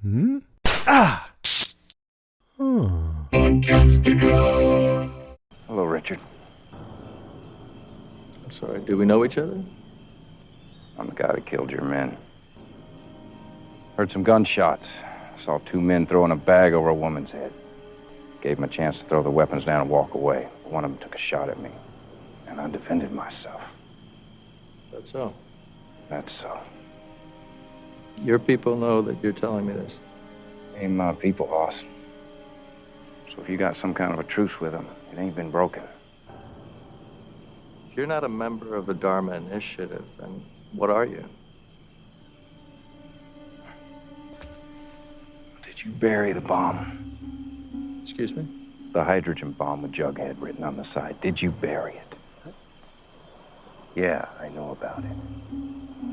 Hmm? Ah! Oh. Hello, Richard. I'm sorry, do we know each other? I'm the guy that killed your men. Heard some gunshots. Saw two men throwing a bag over a woman's head. Gave them a chance to throw the weapons down and walk away. One of them took a shot at me, and I defended myself. That's so. That's so. Your people know that you're telling me this. Ain't my people, boss. So if you got some kind of a truce with them, it ain't been broken. You're not a member of the Dharma Initiative, then what are you? Did you bury the bomb? Excuse me? The hydrogen bomb with Jughead written on the side. Did you bury it? Yeah, I know about it.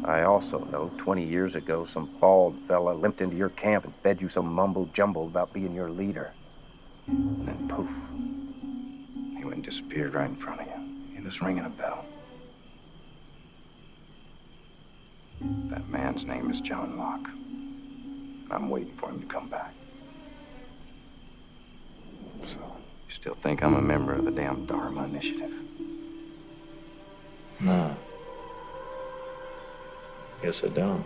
I also know 20 years ago some bald fella limped into your camp and fed you some mumbo-jumbo about being your leader. And then poof, he went and disappeared right in front of you. He was ringing a bell. That man's name is John Locke. And I'm waiting for him to come back. So, you still think I'm a member of the damn Dharma Initiative? No. Guess I don't.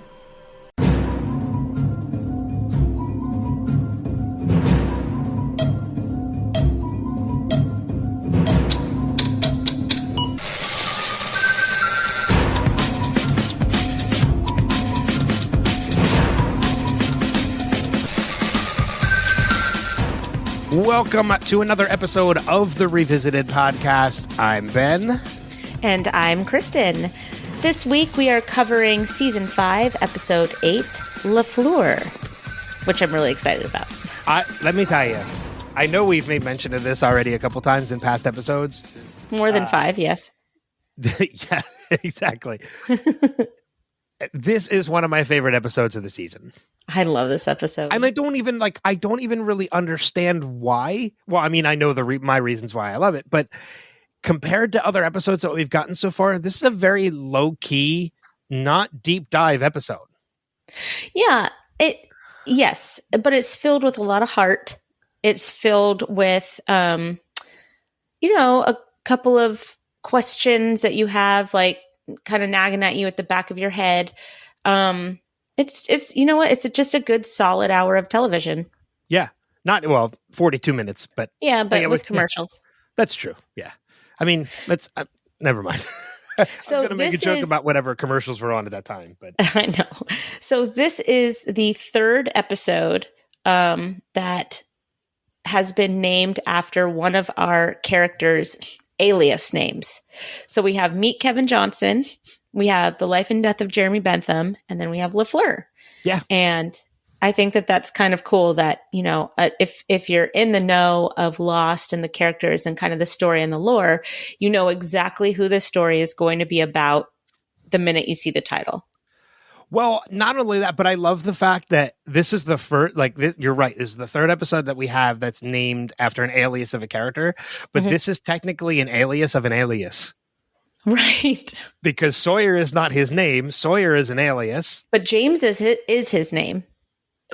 Welcome to another episode of the Revisited Podcast. I'm Ben. And I'm Kristin. This week we are covering Season 5, Episode 8, Fleur, which I'm really excited about. Let me tell you, I know we've made mention of this already a couple times in past episodes. More than 5, yes. Yeah, exactly. This is one of my favorite episodes of the season. I love this episode. And I don't even really understand why. Well, I mean, I know my reasons why I love it, but compared to other episodes that we've gotten so far, this is a very low-key, not deep dive episode. Yeah, yes, but it's filled with a lot of heart. It's filled with, a couple of questions that you have, like, kind of nagging at you at the back of your head. It's you know what? It's just a good solid hour of television. Yeah, 42 minutes, but yeah, but with commercials. Yeah, that's true. Yeah. I mean, never mind. So I'm going to make a joke about whatever commercials were on at that time, but I know. So this is the third episode that has been named after one of our characters' alias names. So we have Meet Kevin Johnson, we have The Life and Death of Jeremy Bentham, and then we have Fleur. Yeah. And I think that that's kind of cool that, if you're in the know of Lost and the characters and kind of the story and the lore, you know exactly who this story is going to be about the minute you see the title. Well, not only that, but I love the fact that this is the first, you're right, this is the third episode that we have that's named after an alias of a character, but this is technically an alias of an alias. Right. Because Sawyer is not his name. Sawyer is an alias. But James is his name.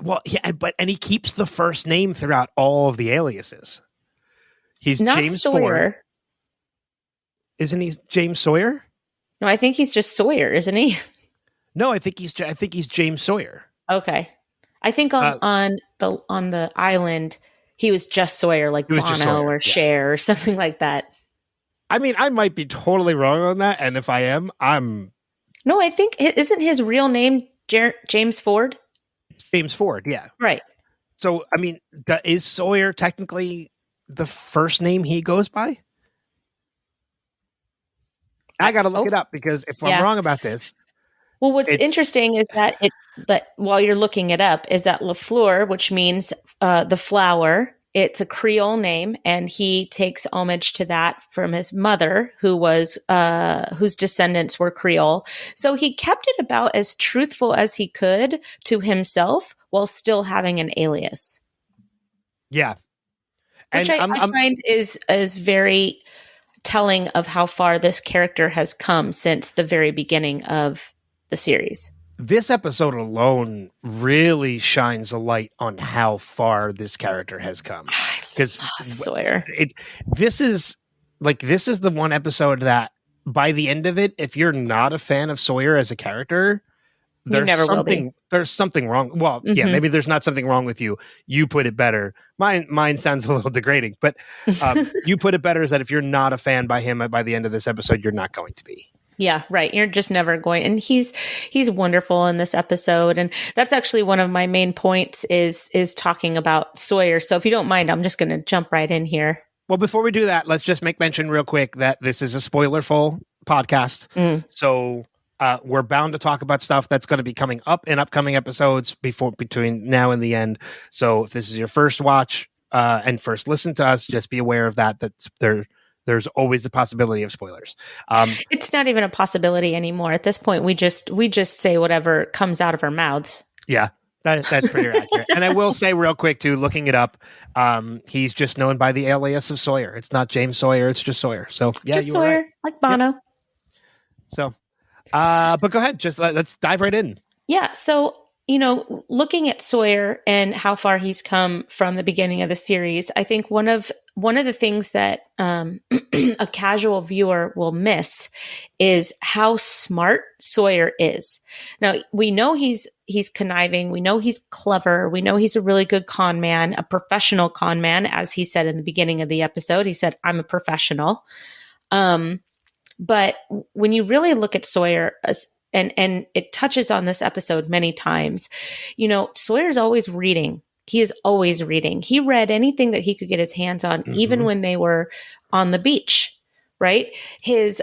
Well, yeah, and he keeps the first name throughout all of the aliases. He's not James Sawyer. Ford. Isn't he James Sawyer? No, I think he's just Sawyer, isn't he? No, I think he's James Sawyer. Okay. I think on the island he was just Sawyer, like Bono or Cher or something like that. I mean, I might be totally wrong on that, and if I am, I'm... No, I think, isn't his real name James Ford? James Ford, yeah. Right. So, I mean, is Sawyer technically the first name he goes by? I got to look it up, because if I'm wrong about this... Well, what's interesting is that while you're looking it up, is that Fleur, which means the flower, it's a Creole name, and he takes homage to that from his mother, whose descendants were Creole. So he kept it about as truthful as he could to himself while still having an alias. Yeah. Which I find is very telling of how far this character has come since the very beginning of the series. this episode alone really shines a light on how far this character has come. Because Sawyer, this is the one episode that by the end of it, if you're not a fan of Sawyer as a character, there's something wrong. Well, yeah, maybe there's not something wrong with you. You put it better. Mine sounds a little degrading, but you put it better is that if you're not a fan by him by the end of this episode, you're not going to be. Yeah, right. You're just never going. And he's wonderful in this episode. And that's actually one of my main points is talking about Sawyer. So if you don't mind, I'm just going to jump right in here. Well, before we do that, let's just make mention real quick that this is a spoiler-full podcast. So we're bound to talk about stuff that's going to be coming up in upcoming episodes between now and the end. So if this is your first watch and first listen to us, just be aware of that. There's always the possibility of spoilers. It's not even a possibility anymore. At this point, we just say whatever comes out of our mouths. Yeah, that's pretty accurate. And I will say real quick too, looking it up, he's just known by the alias of Sawyer. It's not James Sawyer. It's just Sawyer. So yeah, just Sawyer, right. Like Bono. Yep. So, but go ahead. Just let's dive right in. Yeah. So, looking at Sawyer and how far he's come from the beginning of the series, I think one of the things that a casual viewer will miss is how smart Sawyer is. Now, we know he's conniving. We know he's clever. We know he's a really good con man, a professional con man. As he said in the beginning of the episode, he said, "I'm a professional." But when you really look at Sawyer, and it touches on this episode many times, Sawyer's always reading. He is always reading. He read anything that he could get his hands on, even when they were on the beach, right? His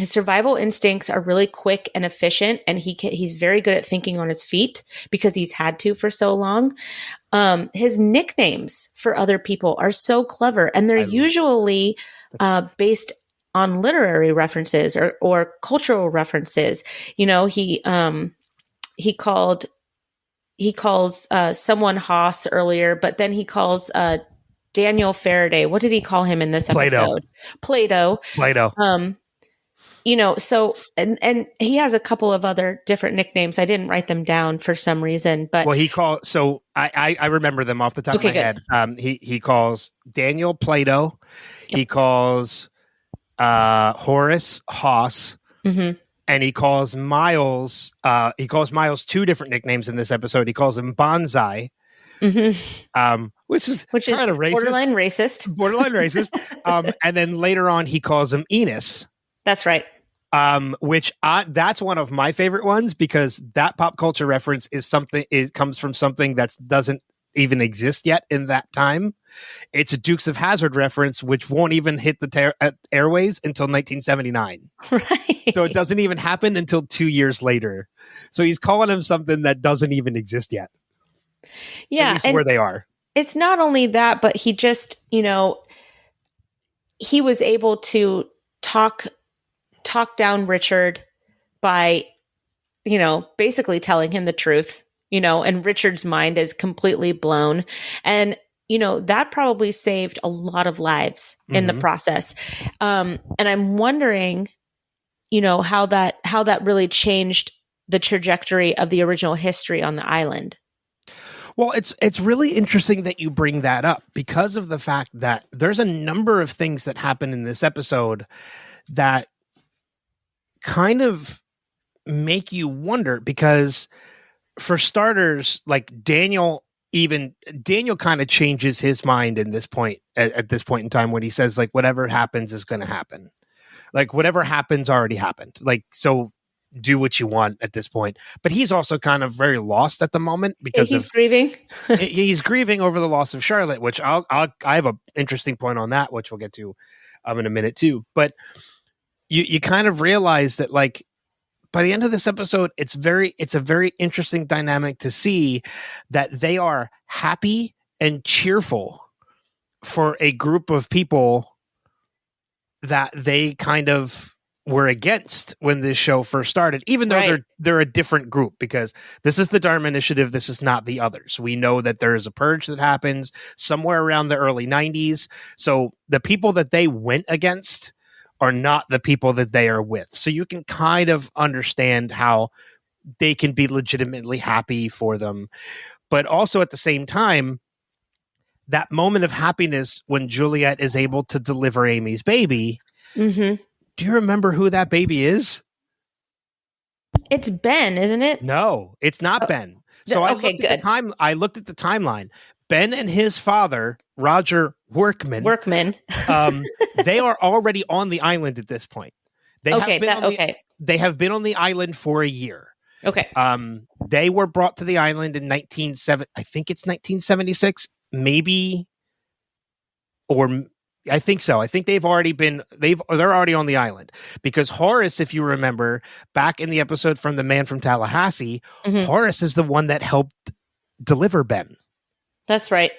survival instincts are really quick and efficient, and he's very good at thinking on his feet because he's had to for so long. His nicknames for other people are so clever, and they're usually based on literary references or cultural references. He calls someone Haas earlier, but then he calls Daniel Faraday. What did he call him in this episode? Plato. So and he has a couple of other different nicknames. I didn't write them down for some reason, but I remember them off the top of my head. He calls Daniel Plato. Yep. He calls Horace Haas. And he calls Miles. He calls Miles two different nicknames in this episode. He calls him Bonsai, which is kind of racist. Borderline racist. And then later on, he calls him Enos. That's right. That's one of my favorite ones because that pop culture reference comes from something that doesn't even exist yet in that time. It's a Dukes of Hazzard reference, which won't even hit the airways until 1979. Right. So it doesn't even happen until 2 years later. So he's calling him something that doesn't even exist yet. Yeah. At least where they are. It's not only that, but he just, he was able to talk down Richard by, basically telling him the truth. And Richard's mind is completely blown. And, that probably saved a lot of lives in the process. And I'm wondering, how that really changed the trajectory of the original history on the island. Well, it's really interesting that you bring that up because of the fact that there's a number of things that happen in this episode that kind of make you wonder because, for starters, like Daniel kind of changes his mind in this point at this point in time when he says like whatever happens is going to happen. Like whatever happens already happened. Like so do what you want at this point. But he's also kind of very lost at the moment because he's grieving. He's grieving over the loss of Charlotte, which I have an interesting point on that, which we'll get to in a minute too. But you kind of realize that like by the end of this episode, it's a very interesting dynamic to see that they are happy and cheerful for a group of people that they kind of were against when this show first started, even though they're a different group because this is the Dharma Initiative. This is not the others. We know that there is a purge that happens somewhere around the early 90s. So the people that they went against are not the people that they are with. So you can kind of understand how they can be legitimately happy for them. But also at the same time, that moment of happiness when Juliet is able to deliver Amy's baby. Mm-hmm. Do you remember who that baby is? It's Ben, isn't it? No, it's not Ben. So I looked at the timeline. Ben and his father, Roger Workman, they are already on the island at this point. They have been on the island for a year. Okay. They were brought to the island in 1976, maybe, or I think so. I think they're already on the island because Horace, if you remember back in the episode from The Man from Tallahassee, Horace is the one that helped deliver Ben. That's right.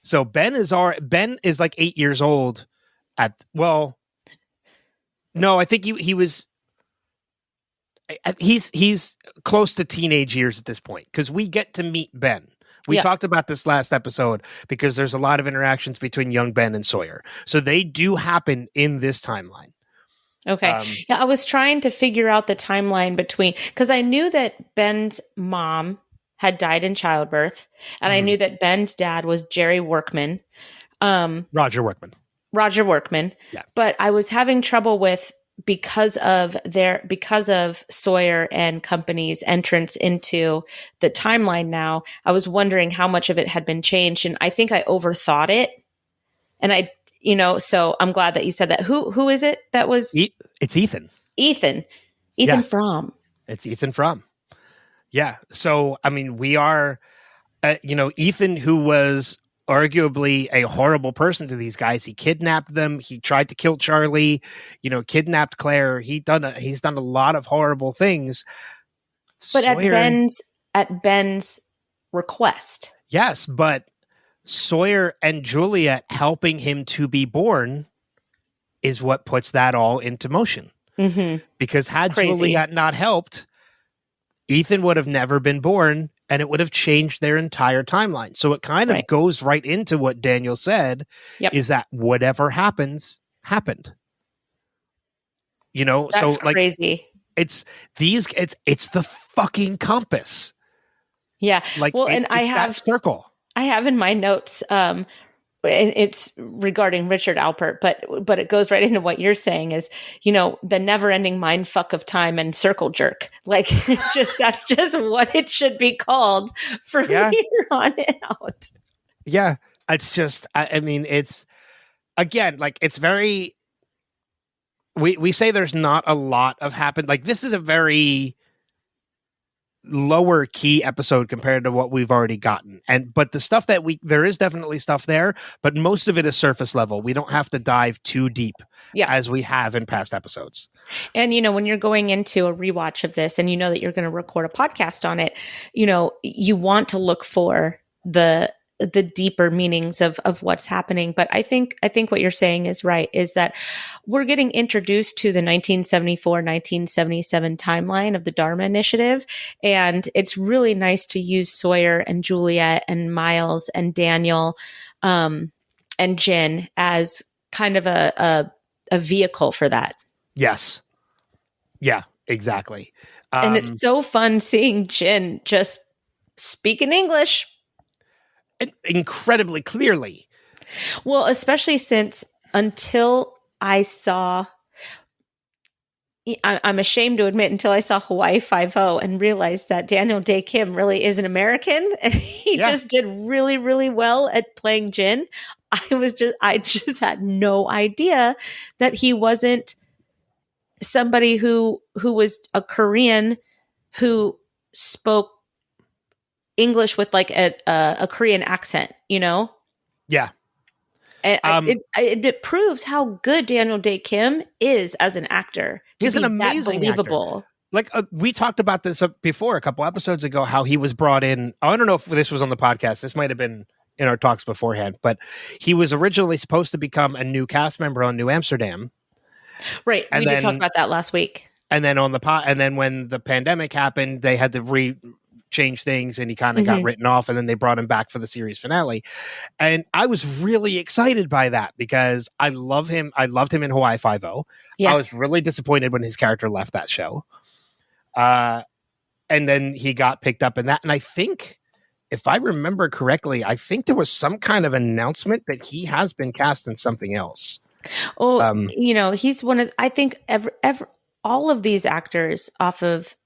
So Ben is like 8 years old I think he was. He's close to teenage years at this point because we get to meet Ben. We talked about this last episode because there's a lot of interactions between young Ben and Sawyer. So they do happen in this timeline. Okay. I was trying to figure out the timeline because I knew that Ben's mom had died in childbirth, and I knew that Ben's dad was Jerry Workman. Roger Workman. Yeah. But I was having trouble with because of Sawyer and company's entrance into the timeline now, I was wondering how much of it had been changed. And I think I overthought it. And so I'm glad that you said that. Who is it that was? It's Ethan. Ethan Frome. It's Ethan Frome. Yeah. So, I mean, we are, Ethan, who was arguably a horrible person to these guys. He kidnapped them. He tried to kill Charlie, kidnapped Claire. He's done a lot of horrible things. But at Ben's request. Yes, but Sawyer and Juliet helping him to be born is what puts that all into motion. Mm-hmm. Because had Juliet not helped, Ethan would have never been born, and it would have changed their entire timeline. So it kind of goes right into what Daniel said, is that whatever happens, happened. That's crazy. It's the fucking compass. Yeah. I have that circle. I have in my notes, it's regarding Richard Alpert, but it goes right into what you're saying is, the never ending mind fuck of time and circle jerk. Like that's just what it should be called from here on out. Yeah. It's just, I mean, it's again, like it's very, we say there's not a lot of happened. Like this is a very lower key episode compared to what we've already gotten. But the stuff there is definitely stuff there, but most of it is surface level. We don't have to dive too deep as we have in past episodes. And, when you're going into a rewatch of this and that you're going to record a podcast on it, you want to look for the deeper meanings of what's happening. But I think what you're saying is right, is that we're getting introduced to the 1974-1977 timeline of the Dharma Initiative. And it's really nice to use Sawyer and Juliet and Miles and Daniel and Jin as kind of a vehicle for that. Yes. Yeah, exactly. And it's so fun seeing Jin just speak in English incredibly clearly. Well, especially since until I saw, I'm ashamed to admit, until I saw Hawaii 5-0 and realized that Daniel Day Kim really is an American and he just did really, really well at playing Jin. I just had no idea that he wasn't somebody who was a Korean who spoke English with like a Korean accent, Yeah. And it proves how good Daniel Day Kim is as an actor. He's an amazing believable actor. Like we talked about this before a couple episodes ago, how he was brought in. I don't know if this was on the podcast. This might have been in our talks beforehand, but he was originally supposed to become a new cast member on New Amsterdam. Right. We did talk about that last week. And then and then when the pandemic happened, they had to change things and he kind of got written off, and then they brought him back for the series finale. And I was really excited by that because I love him. I loved him in Hawaii 5-0. Yeah. I was really disappointed when his character left that show. and then he got picked up in that. And I think, if I remember correctly, I think there was some kind of announcement that he has been cast in something else. Oh, he's one of, I think all of these actors off of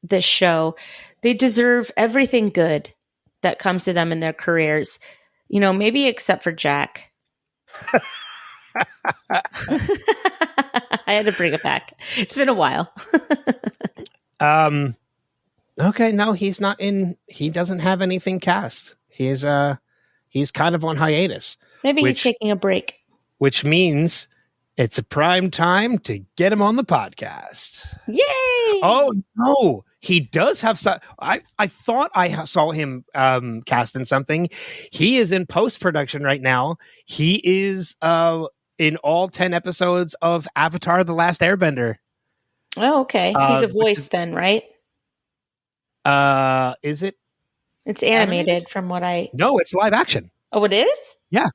this show, they deserve everything good that comes to them in their careers, maybe except for Jack. I had to bring it back. It's been a while. Okay, no, he's not in. He doesn't have anything cast. He's kind of on hiatus. Maybe he's taking a break. Which means it's a prime time to get him on the podcast. Yay! Oh no, he does have some. I thought I saw him cast in something. He is in post-production right now. He is in all 10 episodes of Avatar: The Last Airbender. Oh, okay. He's a voice then, right? Is it? It's animated from what I... No, it's live action. Oh, it is? Yeah.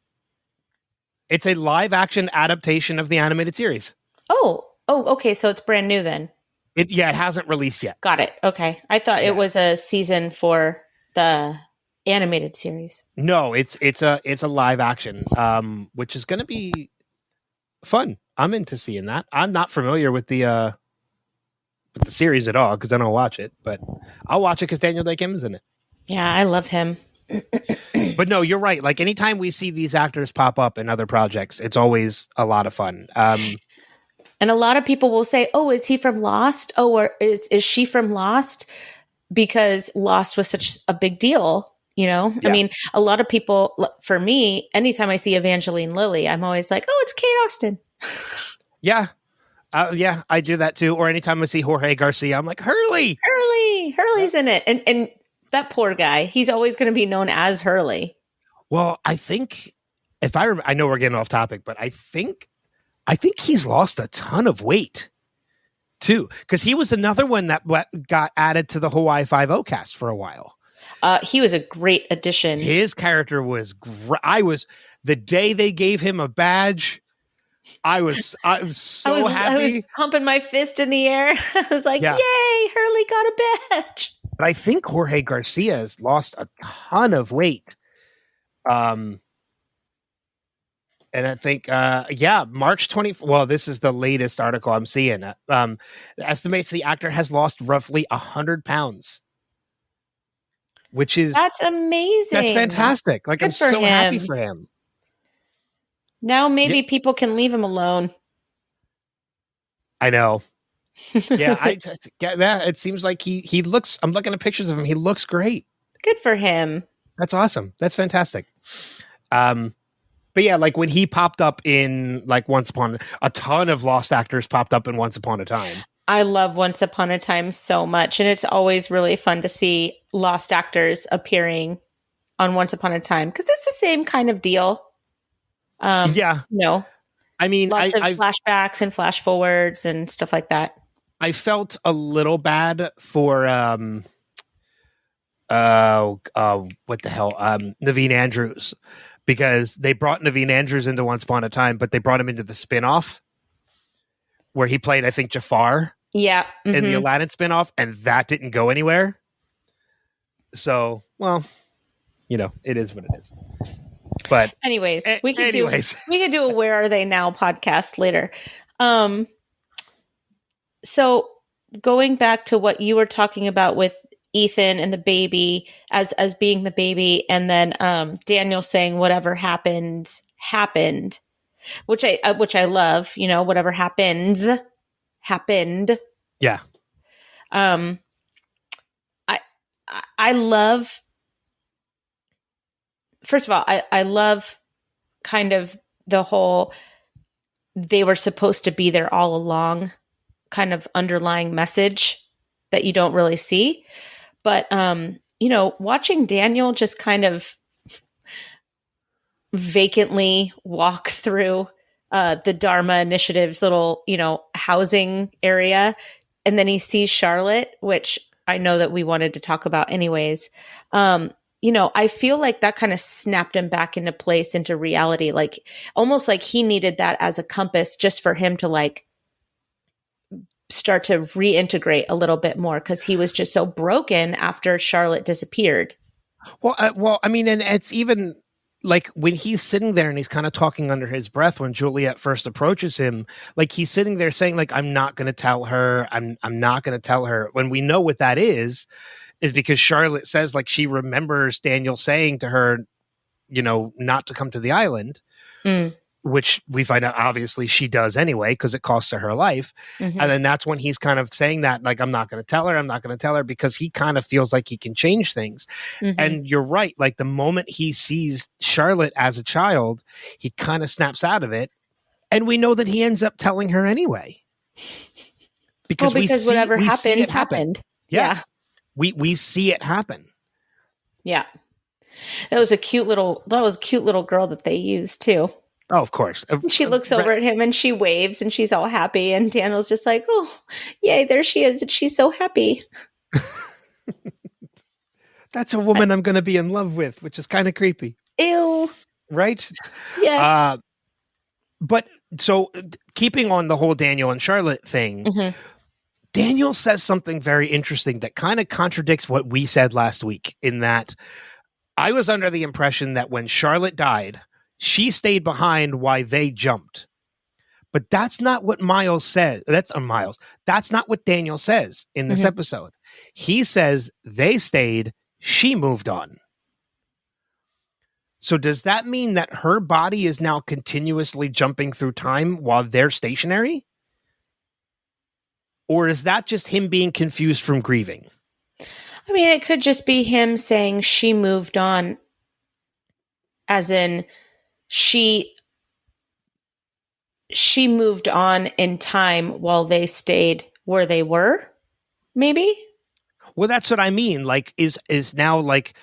It's a live action adaptation of the animated series. Oh, okay. So it's brand new then. It hasn't released yet. Got it. Okay. I thought it was a season for the animated series. No, it's a live action, which is going to be fun. I'm into seeing that. I'm not familiar with the series at all because I don't watch it, but I'll watch it because Daniel Day Kim is in it. Yeah, I love him. But no, you're right. Like anytime we see these actors pop up in other projects, it's always a lot of fun. And a lot of people will say, "Oh, is he from Lost? Oh, or is she from Lost?" Because Lost was such a big deal. Yeah. I mean, a lot of people. For me, anytime I see Evangeline Lilly, I'm always like, "Oh, it's Kate Austen." Yeah. I do that too. Or anytime I see Jorge Garcia, I'm like, Hurley's in it. And that poor guy, he's always going to be known as Hurley. Well, I think I know we're getting off topic, but I think he's lost a ton of weight too. Cause he was another one that got added to the Hawaii Five-0 cast for a while. He was a great addition. His character was the day they gave him a badge, I was so happy. I was pumping my fist in the air. I was like, yay, Hurley got a badge. But I think Jorge Garcia has lost a ton of weight. And I think, March 20th. Well, this is the latest article I'm seeing. Estimates the actor has lost roughly 100 pounds. That's amazing. That's fantastic. Like, I'm so happy for him. Now maybe people can leave him alone. I know. Yeah, I get that. It seems like he looks. I'm looking at pictures of him. He looks great. Good for him. That's awesome. That's fantastic. But yeah, like when he popped up in like a ton of Lost actors popped up in Once Upon a Time. I love Once Upon a Time so much, and it's always really fun to see Lost actors appearing on Once Upon a Time because it's the same kind of deal. I mean, lots of flashbacks and flash forwards and stuff like that. I felt a little bad for what the hell, Naveen Andrews, because they brought Naveen Andrews into Once Upon a Time, but they brought him into the spinoff where he played, I think, Jafar. Yeah, in the Aladdin spinoff, and that didn't go anywhere. So, well, it is what it is. But anyways, we could do a Where Are They Now podcast later. So going back to what you were talking about with Ethan and the baby as being the baby, and then Daniel saying whatever happened, which I love. Whatever happened. Yeah. I love. First of all, I love kind of the whole they were supposed to be there all along kind of underlying message that you don't really see. But, watching Daniel just kind of vacantly walk through the Dharma Initiative's little, housing area. And then he sees Charlotte, which I know that we wanted to talk about anyways. I feel like that kind of snapped him back into place, into reality, like almost like he needed that as a compass just for him to like start to reintegrate a little bit more because he was just so broken after Charlotte disappeared. Well, I mean, and it's even like when he's sitting there and he's kind of talking under his breath when Juliet first approaches him, like he's sitting there saying like, I'm not going to tell her. I'm not going to tell her, when we know what that is because Charlotte says like she remembers Daniel saying to her, you know, not to come to the island, which we find out obviously she does anyway because it costs her life. And then that's when he's kind of saying that like, I'm not going to tell her because he kind of feels like he can change things. And you're right, like the moment he sees Charlotte as a child, he kind of snaps out of it, and we know that he ends up telling her anyway because whatever happens happened. Yeah. We see it happen. Yeah. That was a cute little girl that they used too. Oh, of course. She looks over at him and she waves and she's all happy. And Daniel's just like, oh, yay, there she is. And she's so happy. That's a woman I'm going to be in love with, which is kind of creepy. Ew. Right? Yes. But so keeping on the whole Daniel and Charlotte thing, Daniel says something very interesting that kind of contradicts what we said last week, in that I was under the impression that when Charlotte died, she stayed behind while they jumped. But that's not what Miles says. That's not what Daniel says in this episode. He says they stayed, she moved on. So does that mean that her body is now continuously jumping through time while they're stationary? Or is that just him being confused from grieving? I mean, it could just be him saying she moved on, as in she moved on in time while they stayed where they were, maybe? Well, that's what I mean. Like, is now like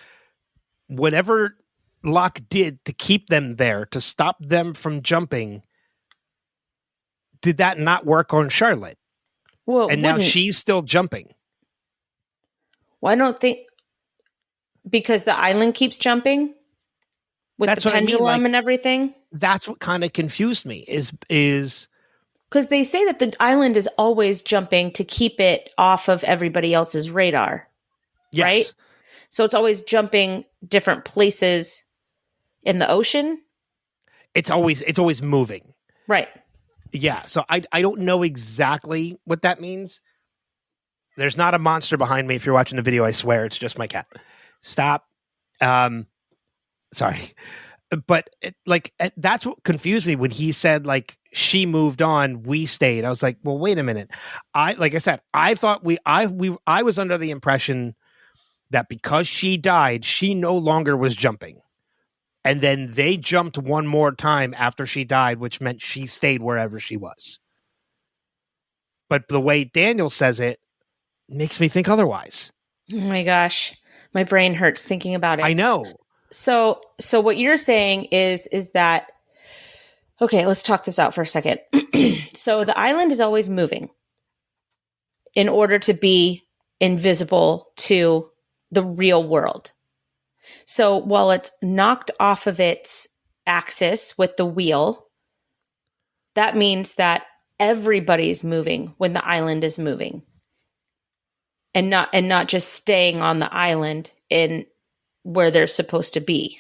whatever Locke did to keep them there, to stop them from jumping, did that not work on Charlotte? Well, and now she's still jumping. Well, I don't think, because the island keeps jumping with the pendulum and everything. That's what kind of confused me is because they say that the island is always jumping to keep it off of everybody else's radar. Yes. Right? So it's always jumping different places in the ocean. It's always moving. Right. Yeah. So I don't know exactly what that means. There's not a monster behind me. If you're watching the video, I swear it's just my cat. Stop. Sorry. But that's what confused me when he said like she moved on, we stayed. I was like, well, wait a minute. I thought I was under the impression that because she died, she no longer was jumping. And then they jumped one more time after she died, which meant she stayed wherever she was. But the way Daniel says it makes me think otherwise. Oh my gosh. My brain hurts thinking about it. I know. So what you're saying is that, okay, let's talk this out for a second. So the island is always moving in order to be invisible to the real world. So while it's knocked off of its axis with the wheel, that means that everybody's moving when the island is moving. And not just staying on the island in where they're supposed to be.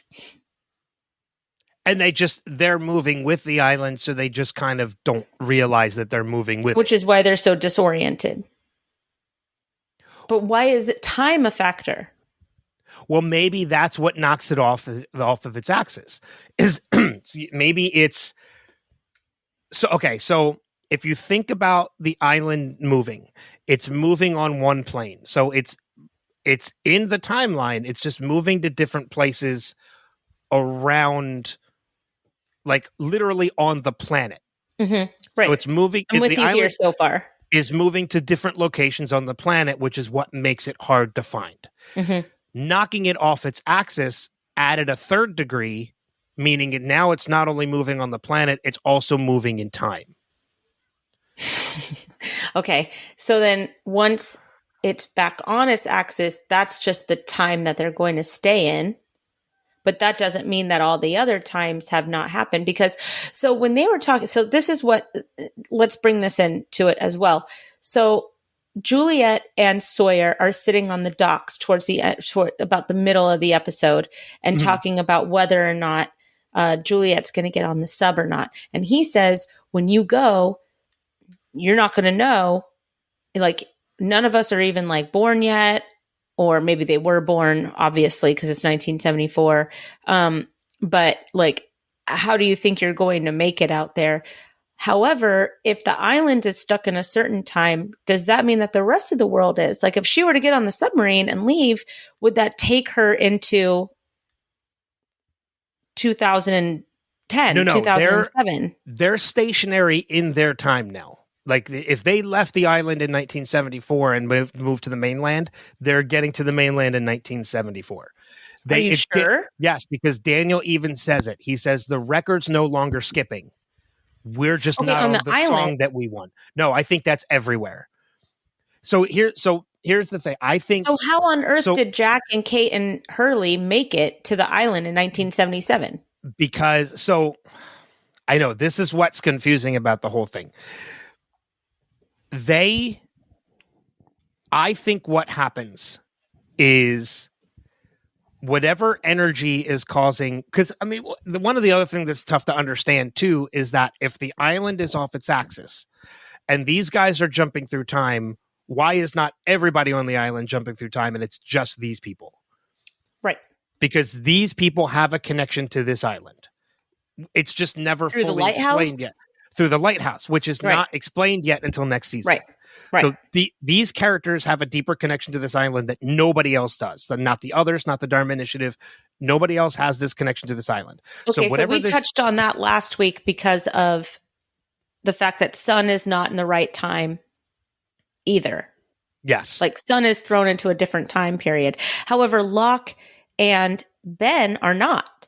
And they're moving with the island, so they just kind of don't realize that they're moving with Which is why they're so disoriented. But why is time a factor? Well, maybe that's what knocks it off of its axis. Is maybe it's so okay, so if you think about the island moving, it's moving on one plane. So it's in the timeline. It's just moving to different places around, like literally on the planet. Mm-hmm. Right. So it's moving. I'm with you here so far. Is moving to different locations on the planet, which is what makes it hard to find. Mm-hmm. Knocking it off its axis added a third degree, meaning now it's not only moving on the planet, it's also moving in time. Okay. So then once it's back on its axis, that's just the time that they're going to stay in. But that doesn't mean that all the other times have not happened, because so when they were talking, so this is what, let's bring this into it as well. So Juliet and Sawyer are sitting on the docks toward about the middle of the episode and talking about whether or not Juliet's going to get on the sub or not. And he says, when you go, you're not going to know. Like, none of us are even like born yet, or maybe they were born, obviously, because it's 1974. But like, how do you think you're going to make it out there? However, if the island is stuck in a certain time, does that mean that the rest of the world is? Like, if she were to get on the submarine and leave, would that take her into 2010, No, 2007? They're stationary in their time now. Like, if they left the island in 1974 and moved to the mainland, they're getting to the mainland in 1974. Are you sure? Yes, because Daniel even says it. He says the record's no longer skipping. We're just not on the song that we want. No, I think that's everywhere. So here's the thing. I think. So how on earth did Jack and Kate and Hurley make it to the island in 1977? Because I know this is what's confusing about the whole thing. I think what happens is whatever energy is causing, because I mean, one of the other things that's tough to understand too is that if the island is off its axis and these guys are jumping through time, why is not everybody on the island jumping through time and it's just these people? Right. Because these people have a connection to this island. It's just never fully explained yet. Through the lighthouse, which is not explained yet until next season. Right. Right. So these characters have a deeper connection to this island that nobody else does. Not the others, not the Dharma Initiative. Nobody else has this connection to this island. Okay, so we touched on that last week because of the fact that Sun is not in the right time either. Yes. Like, Sun is thrown into a different time period. However, Locke and Ben are not.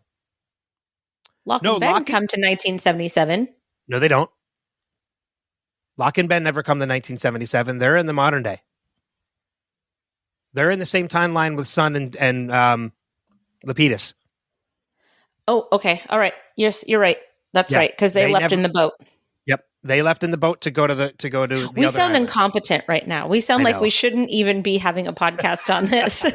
Locke and Ben come to 1977. No, they don't. Locke and Ben never come to 1977. They're in the modern day. They're in the same timeline with Sun and Lapidus. Oh, okay. All right. Yes, you're right. That's right. Because they left in the boat. Yep. They left in the boat to go to the We other sound island. Incompetent right now. We sound like we shouldn't even be having a podcast on this.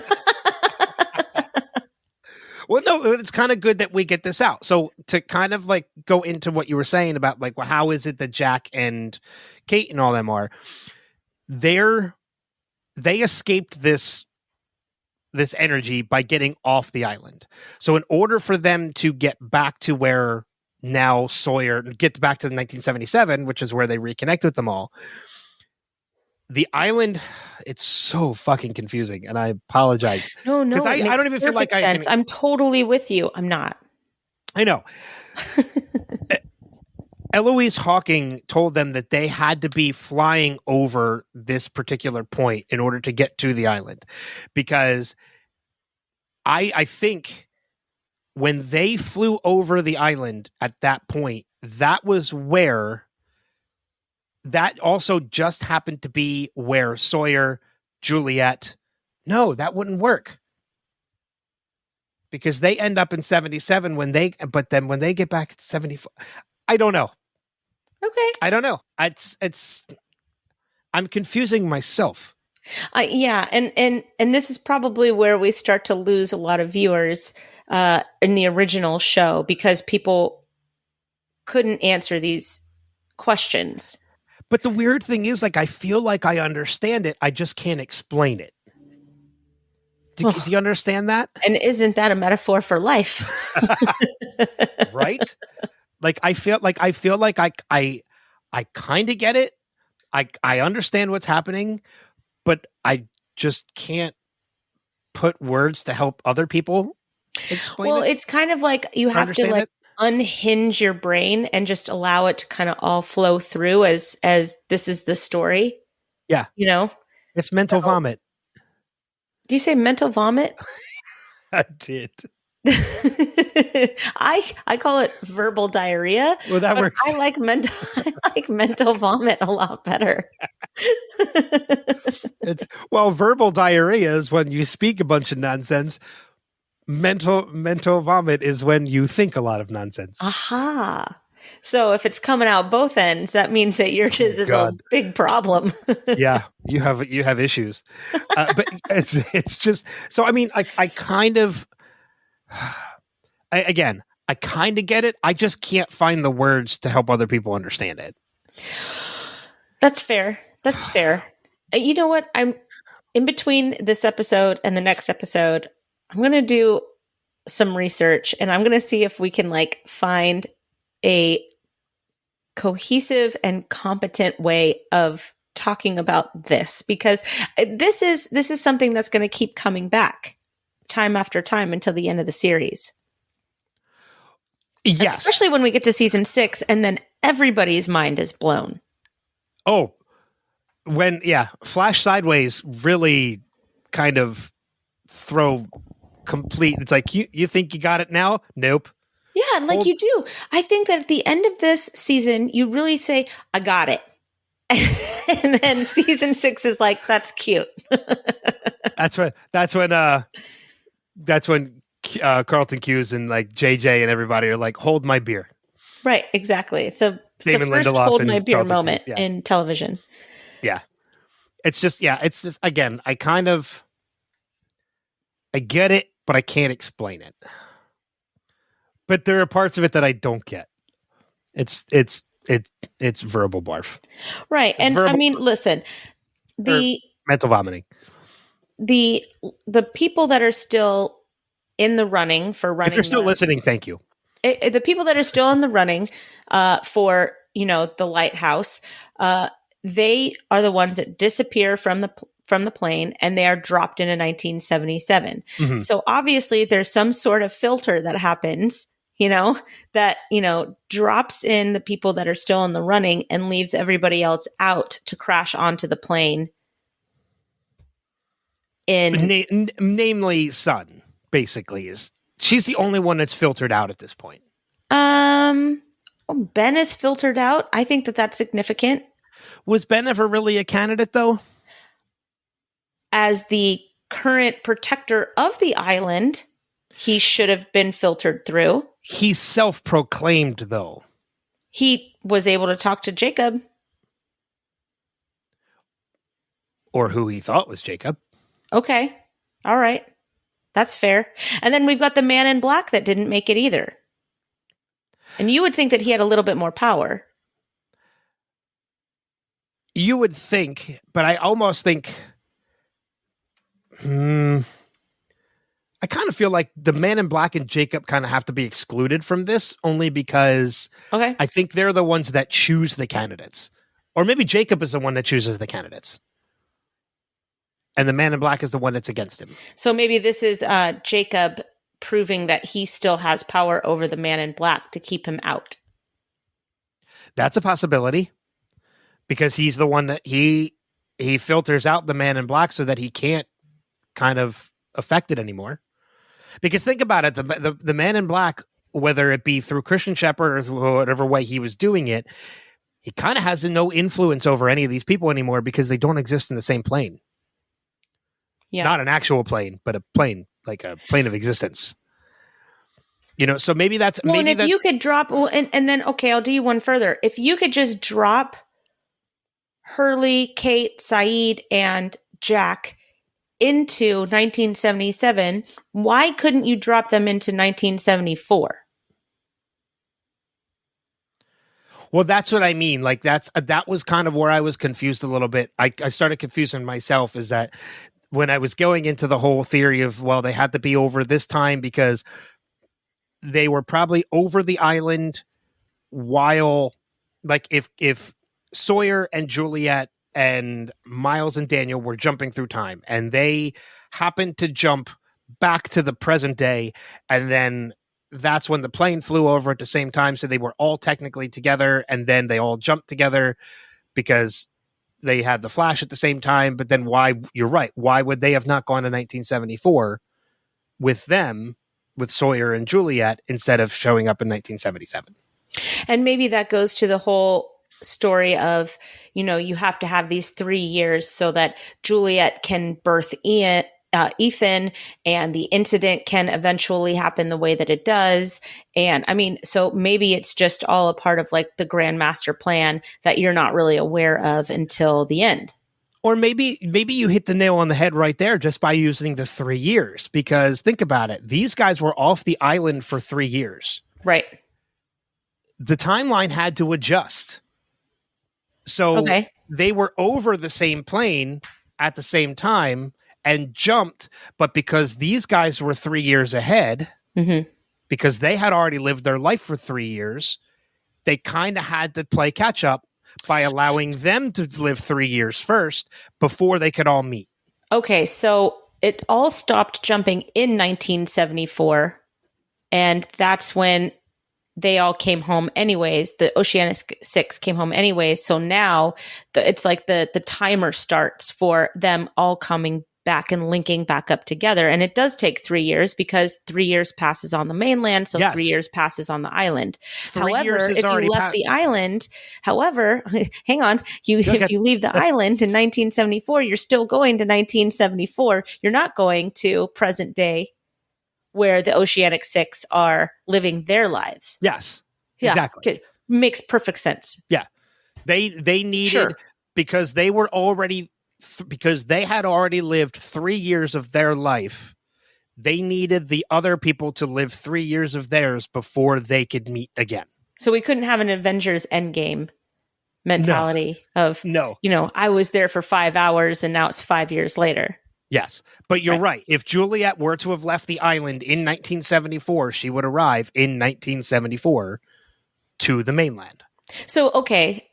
Well, no, it's kind of good that we get this out. So to kind of like go into what you were saying about like, well, how is it that Jack and Kate and all them are, they escaped this energy by getting off the island. So in order for them to get back to where now Sawyer get back to 1977, which is where they reconnect with them all, the island, it's so fucking confusing, and I apologize. No, because I don't even feel like sense. I'm totally with you. I'm not. I know. Eloise Hawking told them that they had to be flying over this particular point in order to get to the island, because I think when they flew over the island at that point, that was where. That also just happened to be where Sawyer, Juliet. No, that wouldn't work. Because they end up in 77 but then when they get back at 74, I don't know. Okay. I don't know. I'm confusing myself. Yeah. And this is probably where we start to lose a lot of viewers in the original show, because people couldn't answer these questions. But the weird thing is, like, I feel like I understand it. I just can't explain it. Do you understand that? And isn't that a metaphor for life? Right? Like, I feel like I kind of get it. I understand what's happening, but I just can't put words to help other people explain it. Well, it's kind of like you have to like unhinge your brain and just allow it to kind of all flow through as this is the story. Yeah. You know? It's mental vomit. Do you say mental vomit? I did. I call it verbal diarrhea. Well, that works. I like mental vomit a lot better. Verbal diarrhea is when you speak a bunch of nonsense. Mental vomit is when you think a lot of nonsense. Aha. So if it's coming out both ends, that means that your jizz is a big problem. Yeah, you have issues. But it's just so. I mean, I kind of. I kind of get it. I just can't find the words to help other people understand it. That's fair. That's fair. You know what? I'm in between this episode and the next episode. I'm going to do some research and I'm going to see if we can find a cohesive and competent way of talking about this, because this is something that's going to keep coming back time after time until the end of the series. Yes. Especially when we get to season 6 and then everybody's mind is blown. Oh, Flash Sideways really kind of throw complete. It's like, you think you got it now? Nope. Yeah, you do. I think that at the end of this season, you really say, I got it. And then season 6 is like, that's cute. That's when Carlton Cuse and JJ and everybody are like, hold my beer. Right, exactly. So it's David the first Lindelof hold my and beer Carlton moment Cuse, in television. Yeah. It's just, again, I get it, but I can't explain it. But there are parts of it that I don't get. It's verbal barf. Right. And I mean, listen, the mental vomiting. The people that are still in the running for running. If you're still listening, thank you. The people that are still in the running for, the lighthouse, they are the ones that disappear from the plane and they are dropped into 1977. Mm-hmm. So obviously there's some sort of filter that happens, that, drops in the people that are still in the running and leaves everybody else out to crash onto the plane. Namely Sun, basically, she's the only one that's filtered out at this point. Ben is filtered out. I think that's significant. Was Ben ever really a candidate, though? As the current protector of the island, he should have been filtered through. He's self-proclaimed, though. He was able to talk to Jacob. Or who he thought was Jacob. Okay. All right. That's fair. And then we've got the man in black that didn't make it either. And you would think that he had a little bit more power. You would think, but I almost think... I kind of feel like the man in black and Jacob kind of have to be excluded from this, only because I think they're the ones that choose the candidates. Or maybe Jacob is the one that chooses the candidates. And the man in black is the one that's against him. So maybe this is Jacob proving that he still has power over the man in black to keep him out. That's a possibility. Because he's the one that he filters out the man in black so that he can't kind of affect it anymore. Because think about it, the man in black, whether it be through Christian Shepherd or through whatever way he was doing it, he kind of has no influence over any of these people anymore because they don't exist in the same plane. Yeah. Not an actual plane, but a plane, like a plane of existence. So maybe that's... Well, and if you could drop... Well, and then, okay, I'll do you one further. If you could just drop Hurley, Kate, Saeed, and Jack into 1977, why couldn't you drop them into 1974? Well, that's what I mean. That was kind of where I was confused a little bit. I started confusing myself, is that when I was going into the whole theory of, well, they had to be over this time because they were probably over the island while, if Sawyer and Juliet and Miles and Daniel were jumping through time and they happened to jump back to the present day, and then that's when the plane flew over at the same time, so they were all technically together, and then they all jumped together because they had the Flash at the same time. But then you're right, why would they have not gone to 1974 with them, with Sawyer and Juliet, instead of showing up in 1977? And maybe that goes to the whole story of, you have to have these 3 years so that Juliet can birth Ian Ethan, and the incident can eventually happen the way that it does. And I mean, so maybe it's just all a part of like the grand master plan that you're not really aware of until the end. Or maybe you hit the nail on the head right there just by using the 3 years, because think about it. These guys were off the island for 3 years. Right. The timeline had to adjust. So they were over the same plane at the same time and jumped, but because these guys were 3 years ahead, because they had already lived their life for 3 years, they kind of had to play catch up by allowing them to live 3 years first before they could all meet. Okay, so it all stopped jumping in 1974, and that's when they all came home anyways. The Oceanic 6 came home anyways. So now it's like the timer starts for them all coming back and linking back up together. And it does take 3 years because 3 years passes on the mainland. So 3 years passes on the island. However, if you left the island, hang on, if you leave the island in 1974, you're still going to 1974. You're not going to present day where the Oceanic 6 are living their lives. Yes, exactly. Okay. Makes perfect sense. Yeah. They needed, because they were already, because they had already lived 3 years of their life, they needed the other people to live 3 years of theirs before they could meet again. So we couldn't have an Avengers Endgame mentality I was there for 5 hours and now it's 5 years later. Yes, but you're right. If Juliet were to have left the island in 1974, she would arrive in 1974 to the mainland. Okay.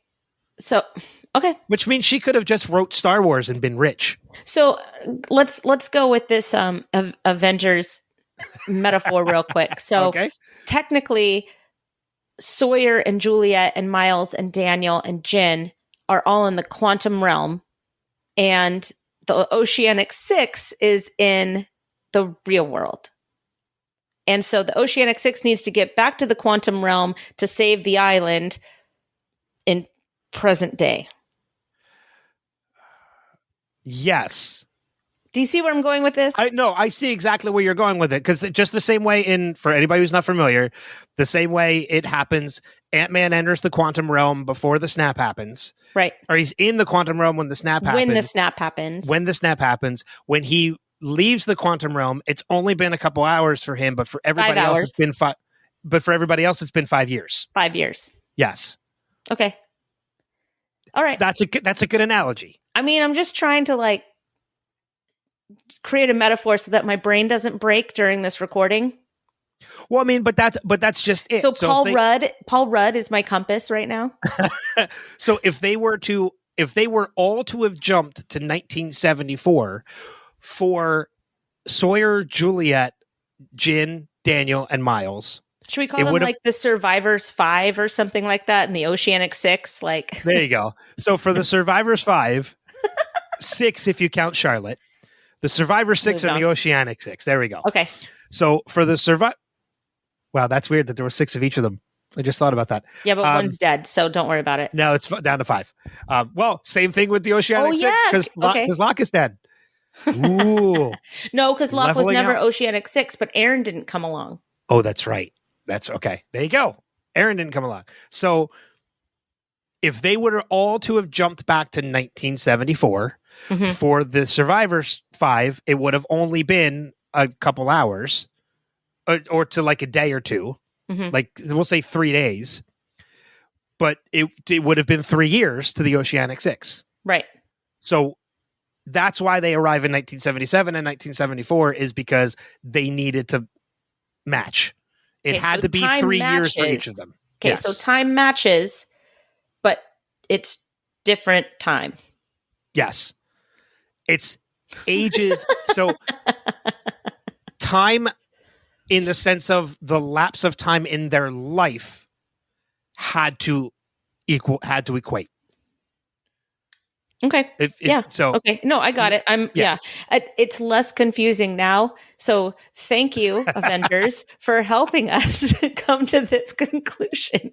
Which means she could have just wrote Star Wars and been rich. So let's go with this Avengers metaphor real quick. So technically, Sawyer and Juliet and Miles and Daniel and Jin are all in the quantum realm, and the Oceanic 6 is in the real world. And so the Oceanic 6 needs to get back to the quantum realm to save the island in present day. Yes. Do you see where I'm going with this? I see exactly where you're going with it. Because just the same way for anybody who's not familiar, the same way it happens, Ant-Man enters the quantum realm before the snap happens. Right. Or he's in the quantum realm when the snap happens. When the snap happens. When he leaves the quantum realm, it's only been a couple hours for him, but for everybody else, it's been 5. But for everybody else, it's been 5 years. 5 years. Yes. Okay. All right. That's a good analogy. I mean, I'm just trying to create a metaphor so that my brain doesn't break during this recording. Well, I mean, but that's just it. So Paul Rudd is my compass right now. So if they were all to have jumped to 1974 for Sawyer, Juliet, Jin, Daniel, and Miles. Should we call them the Survivors 5 or something like that, and the Oceanic 6? There you go. So for the Survivors 5, 6 if you count Charlotte, the Survivor 6 and the Oceanic 6. There we go. Okay. So for the wow, that's weird that there were 6 of each of them. I just thought about that. Yeah, but one's dead, so don't worry about it. No, it's down to 5. Well, same thing with the Oceanic 6 because Locke is dead. Ooh. No, because Locke was never Oceanic 6, but Aaron didn't come along. Oh, that's right. That's okay. There you go. Aaron didn't come along. So if they were all to have jumped back to 1974 for the Survivors 5, it would have only been a couple hours or to a day or two. We'll say 3 days. But it would have been 3 years to the Oceanic 6. Right. So that's why they arrive in 1977 and 1974 is because they needed to match. It had to be 3 years for each of them. Okay, yes. So time matches, but it's different time. Yes. It's ages. So time in the sense of the lapse of time in their life had to equate. Okay. Okay. No, I got it. It's less confusing now. So thank you, Avengers, for helping us come to this conclusion.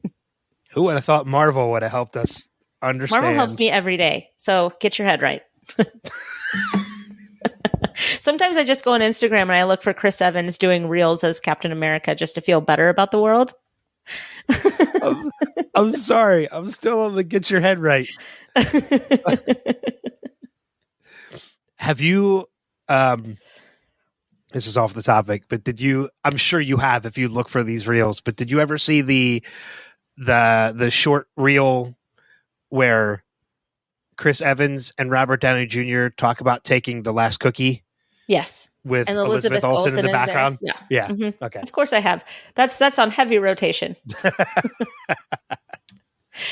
Who would have thought Marvel would have helped us understand? Marvel helps me every day. So get your head right. Sometimes I just go on Instagram and I look for Chris Evans doing reels as Captain America just to feel better about the world. I'm sorry. I'm still on the get your head right. Have you, this is off the topic, but I'm sure you have if you look for these reels, but did you ever see the short reel where Chris Evans and Robert Downey Jr. talk about taking the last cookie? Yes. With and Elizabeth Olsen in the background? There. Yeah. Mm-hmm. Okay. Of course I have. That's on heavy rotation. Have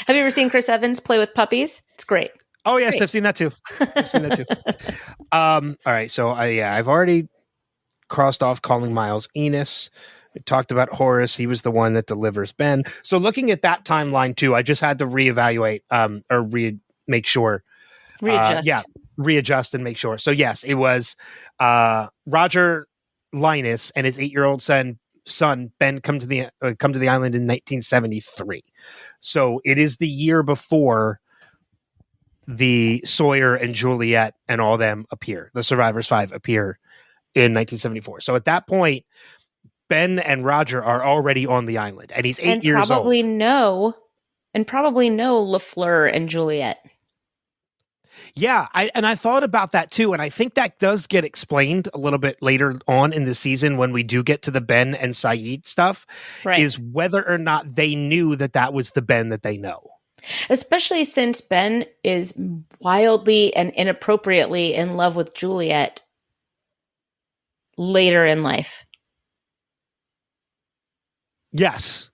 you ever seen Chris Evans play with puppies? It's great. Oh, yes. Great. I've seen that too. All right. So I've already crossed off calling Miles Enos. We talked about Horace. He was the one that delivers Ben. So looking at that timeline too, I just had to reevaluate make sure. Readjust and make sure. So yes, it was Roger Linus and his 8-year-old son Ben come to the island in 1973. So it is the year before the Sawyer and Juliet and all them appear. The Survivors 5 appear in 1974. So at that point, Ben and Roger are already on the island, and he's 8 years old. Probably know LaFleur and Juliet. Yeah, I thought about that too, and I think that does get explained a little bit later on in the season when we do get to the Ben and Sayid stuff, right. Is whether or not they knew that was the Ben that they know. Especially since Ben is wildly and inappropriately in love with Juliet later in life. Yes.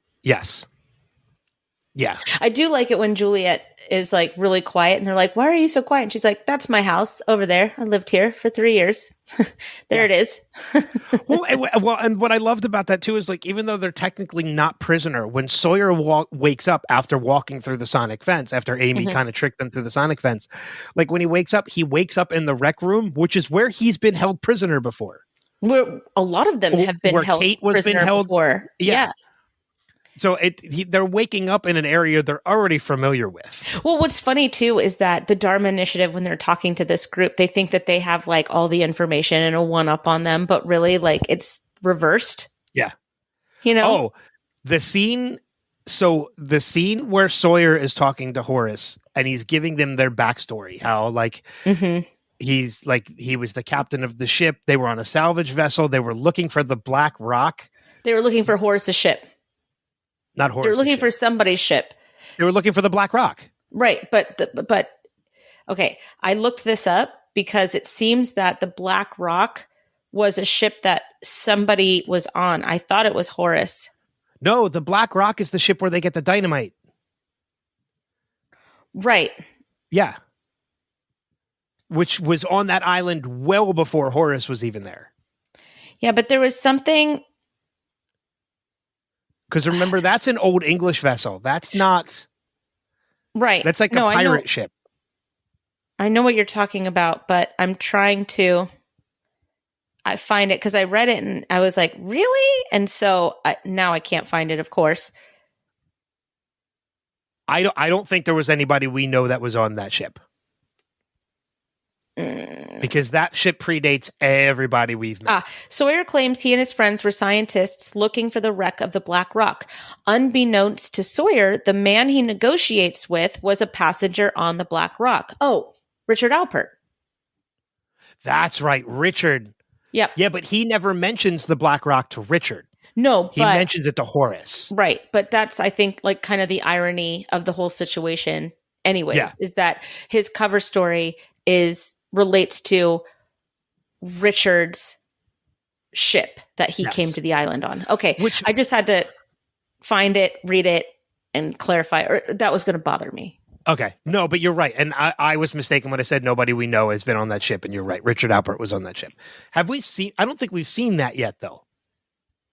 Yeah. I do like it when Juliet is like really quiet and they're like, why are you so quiet? And she's like, that's my house over there. I lived here for 3 years. It is. And what I loved about that too is like, even though they're technically not prisoner, when Sawyer wakes up after walking through the sonic fence, after Amy kind of tricked them through the sonic fence, like when he wakes up in the rec room, which is where he's been held prisoner before. Where a lot of them have been held prisoner before. Yeah. So they're waking up in an area they're already familiar with. Well, what's funny too is that the Dharma Initiative, when they're talking to this group, they think that they have like all the information and a one-up on them, but really like it's reversed. Yeah. You know? Oh, the scene where Sawyer is talking to Horace and he's giving them their backstory, how like he's like, he was the captain of the ship. They were on a salvage vessel. They were looking for the Black Rock. They were looking for Horace's ship. Not Horace. They were looking for somebody's ship. They were looking for the Black Rock. Right. But okay. I looked this up because it seems that the Black Rock was a ship that somebody was on. I thought it was Horace. No, the Black Rock is the ship where they get the dynamite. Right. Yeah. Which was on that island well before Horace was even there. Yeah, but there was something... Because remember, that's an old English vessel. That's not... Right. That's like a pirate ship. I know what you're talking about, but I'm trying to... I find it because I read it and I was like, really? And so now I can't find it, of course. I don't think there was anybody we know that was on that ship. Because that ship predates everybody we've met. Sawyer claims he and his friends were scientists looking for the wreck of the Black Rock. Unbeknownst to Sawyer, the man he negotiates with was a passenger on the Black Rock. Oh, Richard Alpert. That's right, Richard. Yep. Yeah, but he never mentions the Black Rock to Richard. No, he mentions it to Horace. Right, but that's, I think, like kind of the irony of the whole situation anyways, is that his cover story relates to Richard's ship that he came to the island on. Okay. I just had to find it, read it, and clarify, or that was going to bother me. Okay. No, but you're right. And I was mistaken when I said nobody we know has been on that ship, and you're right. Richard Alpert was on that ship. Have we seen, I don't think we've seen that yet though.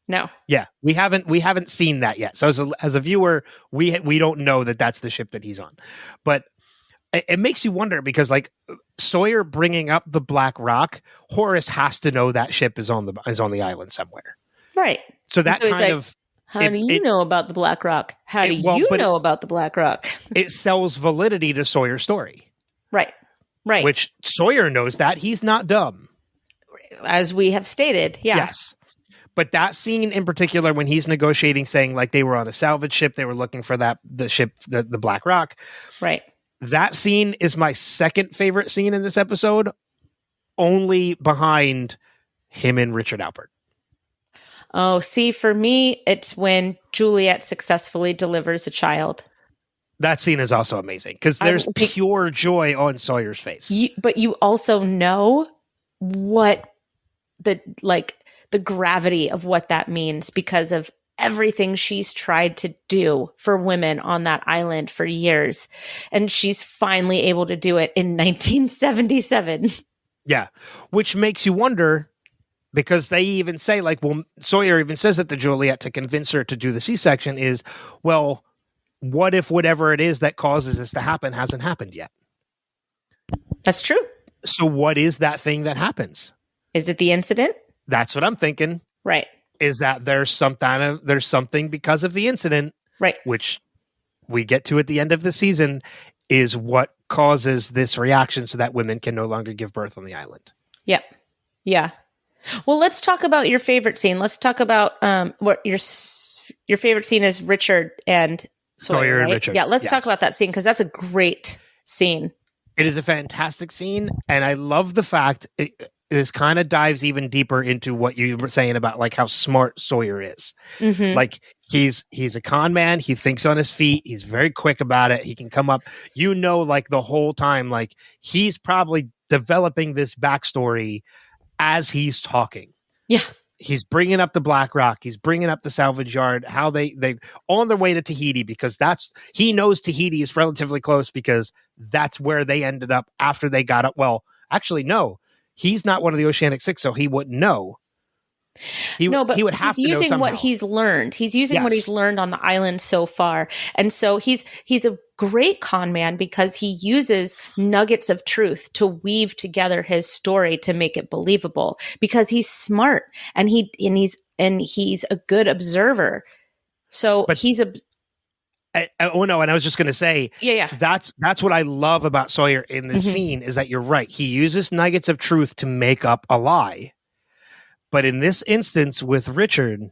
No. Yeah. We haven't seen that yet. So as a viewer, we don't know that that's the ship that he's on, but it makes you wonder because like Sawyer bringing up the Black Rock, Horace has to know that ship is on the island somewhere. Right. So that kind like, of how do you know about the Black Rock? How do you know about the Black Rock? It sells validity to Sawyer's story. Right. Right. Which Sawyer knows that. He's not dumb. As we have stated. Yeah. Yes. But that scene in particular, when he's negotiating, saying like they were on a salvage ship, they were looking for the ship, the Black Rock. Right. That scene is my second favorite scene in this episode, only behind him and Richard Alpert. Oh, see, for me, it's when Juliet successfully delivers a child. That scene is also amazing because there's pure joy on Sawyer's face. But you also know what the gravity of what that means because of everything she's tried to do for women on that island for years. And she's finally able to do it in 1977. Yeah. Which makes you wonder, because they even say Sawyer even says it to Juliet to convince her to do the C-section is, well, what if whatever it is that causes this to happen hasn't happened yet? That's true. So what is that thing that happens? Is it the incident? That's what I'm thinking. Right. Is that there's something because of the incident, right? Which we get to at the end of the season is what causes this reaction so that women can no longer give birth on the island. Yep. Yeah. Well, let's talk about your favorite scene. Let's talk about what your favorite scene is Richard and Sawyer, right? And Richard. Yeah, let's talk about that scene because that's a great scene. It is a fantastic scene, and I love the fact this kind of dives even deeper into what you were saying about like how smart Sawyer is. Mm-hmm. Like he's a con man. He thinks on his feet. He's very quick about it. He can come up, like the whole time, like he's probably developing this backstory as he's talking. Yeah. He's bringing up the Black Rock. He's bringing up the salvage yard, how they on their way to Tahiti, because he knows Tahiti is relatively close because that's where they ended up after they got up. Well, actually, no. He's not one of the Oceanic Six, so he wouldn't know. He would have to know somehow. He's using what he's learned. He's using what he's learned on the island so far. And so he's a great con man because he uses nuggets of truth to weave together his story to make it believable because he's smart and he's a good observer. So and I was just going to say, that's what I love about Sawyer in this scene is that you're right. He uses nuggets of truth to make up a lie. But in this instance with Richard,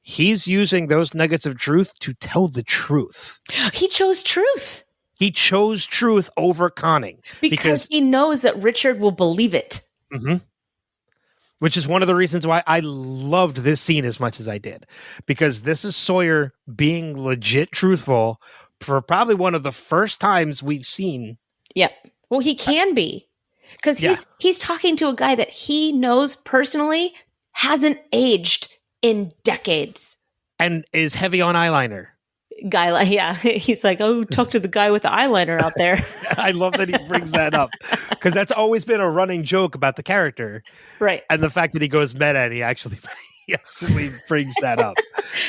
he's using those nuggets of truth to tell the truth. He chose truth. He chose truth over conning. Because he knows that Richard will believe it. Mm-hmm. Which is one of the reasons why I loved this scene as much as I did. Because this is Sawyer being legit truthful for probably one of the first times we've seen. Yep. Well, he can be. Because he's talking to a guy that he knows personally hasn't aged in decades. And is heavy on eyeliner. Guy, yeah. He's like, oh, talk to the guy with the eyeliner out there. I love that he brings that up. Because that's always been a running joke about the character. Right. And the fact that he goes meta and he actually brings that up.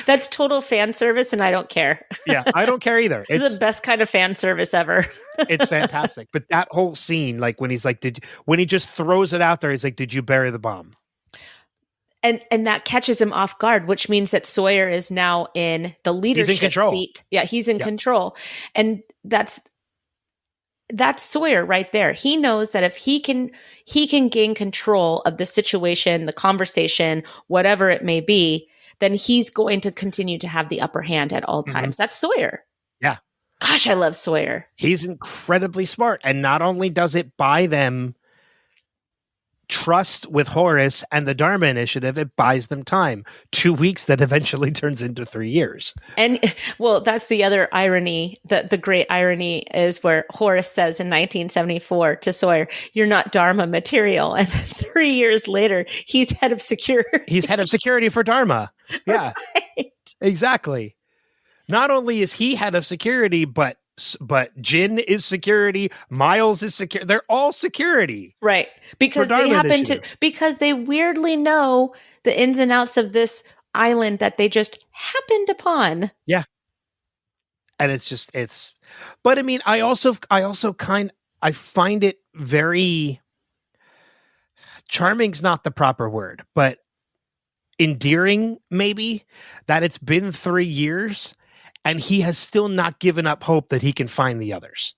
That's total fan service and I don't care. Yeah, I don't care either. It's the best kind of fan service ever. It's fantastic. But that whole scene, like when he's like, when he just throws it out there, he's like, did you bury the bomb? And that catches him off guard, which means that Sawyer is now in the leadership seat. Yeah, he's in control. And that's Sawyer right there. He knows that if he can gain control of the situation, the conversation, whatever it may be, then he's going to continue to have the upper hand at all times. Mm-hmm. That's Sawyer. Yeah. Gosh, I love Sawyer. He's incredibly smart. And not only does it buy them trust with Horace and the Dharma Initiative, it buys them time. 2 weeks that eventually turns into 3 years. And well, that's the other irony, the great irony is where Horace says in 1974 to Sawyer, you're not Dharma material. And 3 years later, he's head of security. He's head of security for Dharma. Yeah, right. Exactly. Not only is he head of security, but Jin is security, Miles is security. They're all security. Right. Because they happen because they weirdly know the ins and outs of this island that they just happened upon. Yeah. And but I mean, I find it very charming's not the proper word, but endearing maybe that it's been 3 years and he has still not given up hope that he can find the others.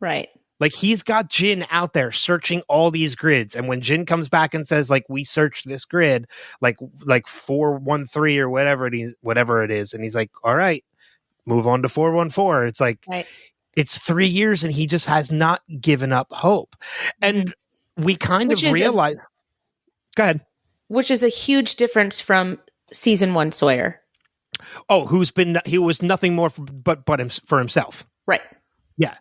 Right. Like, he's got Jin out there searching all these grids. And when Jin comes back and says, like, we searched this grid, like 413 or whatever it is. And he's like, all right, move on to 414. It's like, It's 3 years and he just has not given up hope. And we kind of realize, go ahead. Which is a huge difference from season 1 Sawyer. Oh, he was nothing more for himself. Right. Yeah.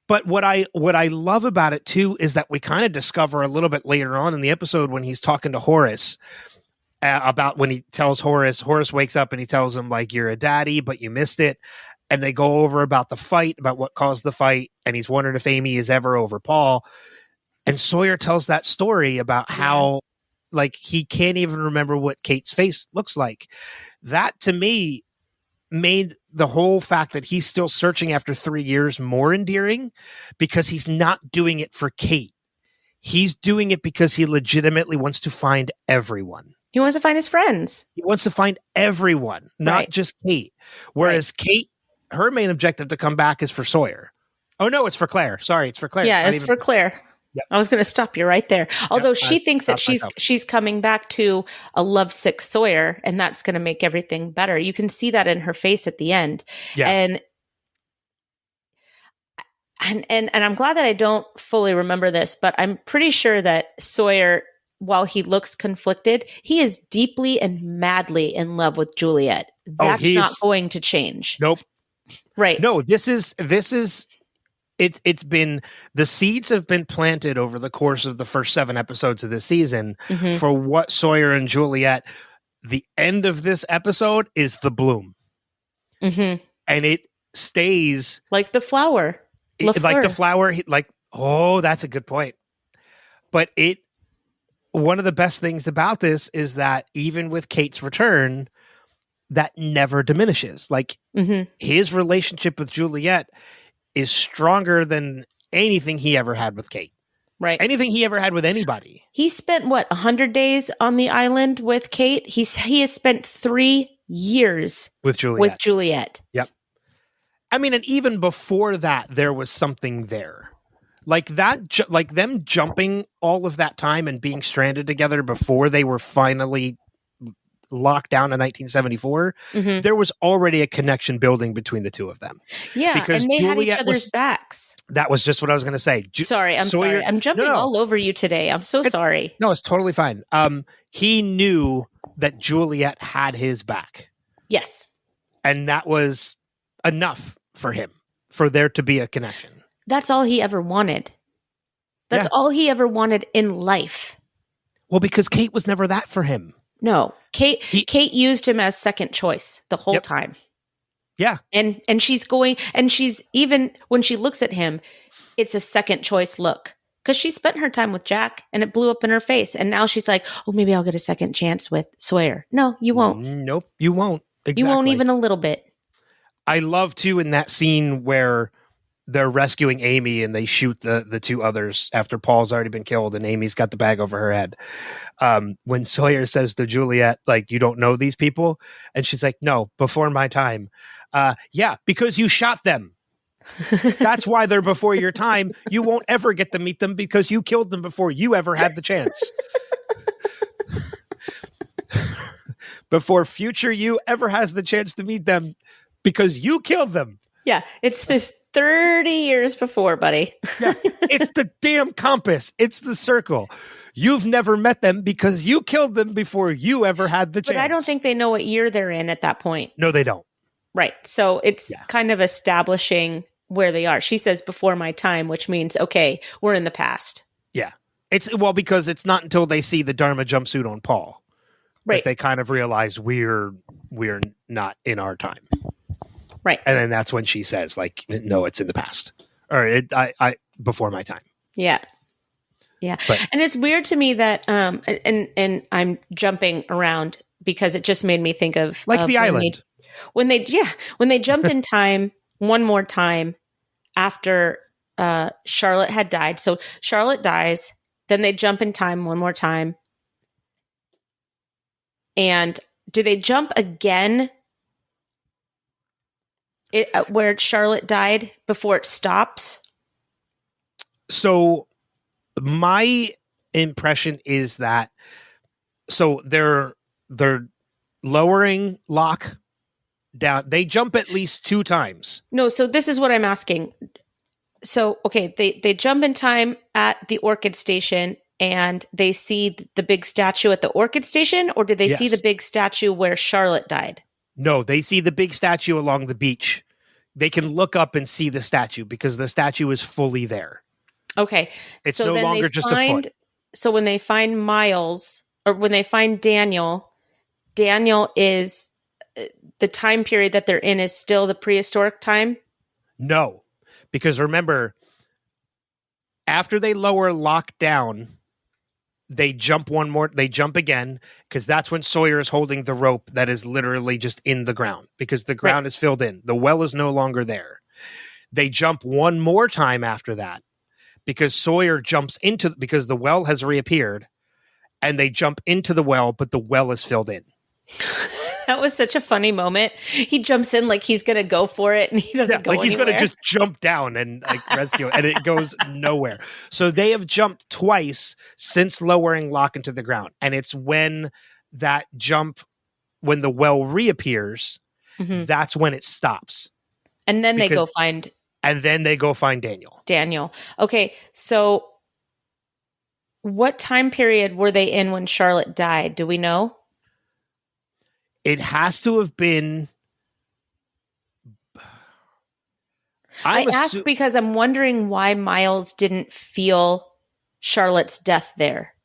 But what I love about it too is that we kind of discover a little bit later on in the episode when he's talking to Horace about when he tells Horace wakes up and he tells him, like, you're a daddy, but you missed it. And they go over about the fight, about what caused the fight. And he's wondering if Amy is ever over Paul. And Sawyer tells that story about how, like, he can't even remember what Kate's face looks like. That to me made the whole fact that he's still searching after 3 years more endearing, because he's not doing it for Kate. He's doing it because he legitimately wants to find everyone. He wants to find his friends. He wants to find everyone, not just Kate. Whereas Kate, her main objective to come back is for Sawyer. Oh no, it's for Claire. Sorry, it's for Claire. Yeah, it's for Claire. Yep. I was going to stop you right there. Although she thinks that she's coming back to a lovesick Sawyer, and that's going to make everything better. You can see that in her face at the end. Yeah. And I'm glad that I don't fully remember this, but I'm pretty sure that Sawyer, while he looks conflicted, he is deeply and madly in love with Juliet. That's not going to change. Nope. Right. No, it's been, the seeds have been planted over the course of the first 7 episodes of this season for what Sawyer and Juliet, the end of this episode is the bloom. And it stays like the flower. Like the flower, that's a good point. But one of the best things about this is that even with Kate's return, that never diminishes. Like his relationship with Juliet is stronger than anything he ever had with Kate. Right. Anything he ever had with anybody. He spent 100 days on the island with Kate. He has spent 3 years with Juliet. Yep. I mean, and even before that, there was something there. Like that, like them jumping all of that time and being stranded together before they were finally locked down in 1974, there was already a connection building between the two of them. Yeah, because and they had each other's backs. That was just what I was going to say. Sorry. I'm jumping all over you today. I'm so sorry. No, it's totally fine. He knew that Juliet had his back. Yes. And that was enough for him, for there to be a connection. That's all he ever wanted. That's all he ever wanted in life. Well, because Kate was never that for him. No, Kate used him as second choice the whole time. Yeah. And she's even when she looks at him, it's a second choice look, because she spent her time with Jack and it blew up in her face. And now she's like, oh, maybe I'll get a second chance with Sawyer. No, you won't. Nope, you won't. Exactly. You won't even a little bit. I love too in that scene where they're rescuing Amy and they shoot the 2 others after Paul's already been killed and Amy's got the bag over her head. When Sawyer says to Juliet, like, you don't know these people? And she's like, no, before my time. Yeah, because you shot them. That's why they're before your time. You won't ever get to meet them because you killed them before you ever had the chance. Before future you ever has the chance to meet them because you killed them. Yeah, it's this 30 years before, buddy. Yeah, it's the damn compass. It's the circle. You've never met them because you killed them before you ever had the chance. But I don't think they know what year they're in at that point. No, they don't. Right. So it's kind of establishing where they are. She says before my time, which means, okay, we're in the past. Yeah. Because it's not until they see the Dharma jumpsuit on Paul that they kind of realize we're not in our time. Right. And then that's when she says, like, no, it's in the past. Or I before my time. Yeah. Yeah. But, and it's weird to me that and I'm jumping around because it just made me think of the island. When they jumped in time one more time after Charlotte had died. So Charlotte dies, then they jump in time one more time. And do they jump again where Charlotte died before it stops? So my impression is that they're lowering Locke down. They jump at least 2 times. No, so this is what I'm asking. So, okay, they jump in time at the Orchid Station and they see the big statue at the Orchid Station, or did they see the big statue where Charlotte died? No, they see the big statue along the beach. They can look up and see the statue because the statue is fully there. Okay. It's no longer just a foot. So when they find Miles, or when they find Daniel is the time period that they're in is still the prehistoric time? No, because remember, after they lower Locke down, they jump again, because that's when Sawyer is holding the rope that is literally just in the ground, because the ground is filled in. The well is no longer there. They jump one more time after that, because Sawyer jumps because the well has reappeared, and they jump into the well, but the well is filled in. That was such a funny moment. He jumps in like he's going to go for it, and he doesn't go anywhere. He's going to just jump down and rescue it, and it goes nowhere. So they have jumped twice since lowering Locke into the ground. And it's when that jump, when the well reappears, that's when it stops. And then they go find Daniel. Okay, so what time period were they in when Charlotte died? Do we know? It has to have been. I ask because I'm wondering why Miles didn't feel Charlotte's death there.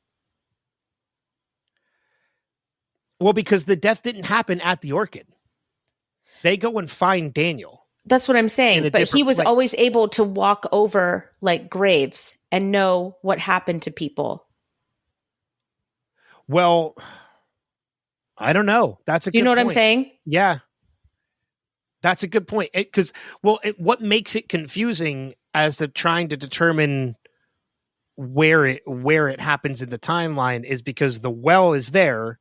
Well, because the death didn't happen at the Orchid. They go and find Daniel. That's what I'm saying. But he was always able to walk over like graves and know what happened to people. Well, I don't know. That's a good point. You know what I'm saying? Yeah. That's a good point. Because, what makes it confusing as to trying to determine where it happens in the timeline is because the well is there,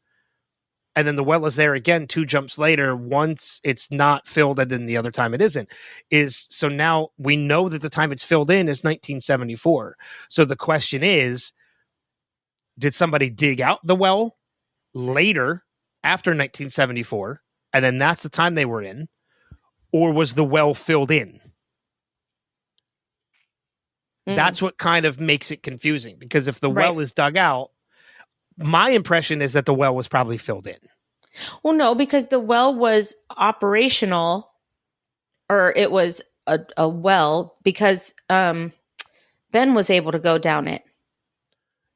and then the well is there again 2 jumps later. Once it's not filled, and then the other time it isn't. So now we know that the time it's filled in is 1974. So the question is, did somebody dig out the well later after 1974, and then that's the time they were in, or was the well filled in? That's what kind of makes it confusing, because if the well is dug out, my impression is that the well was probably filled in. Well, no, because the well was operational, or it was a well, because Ben was able to go down it.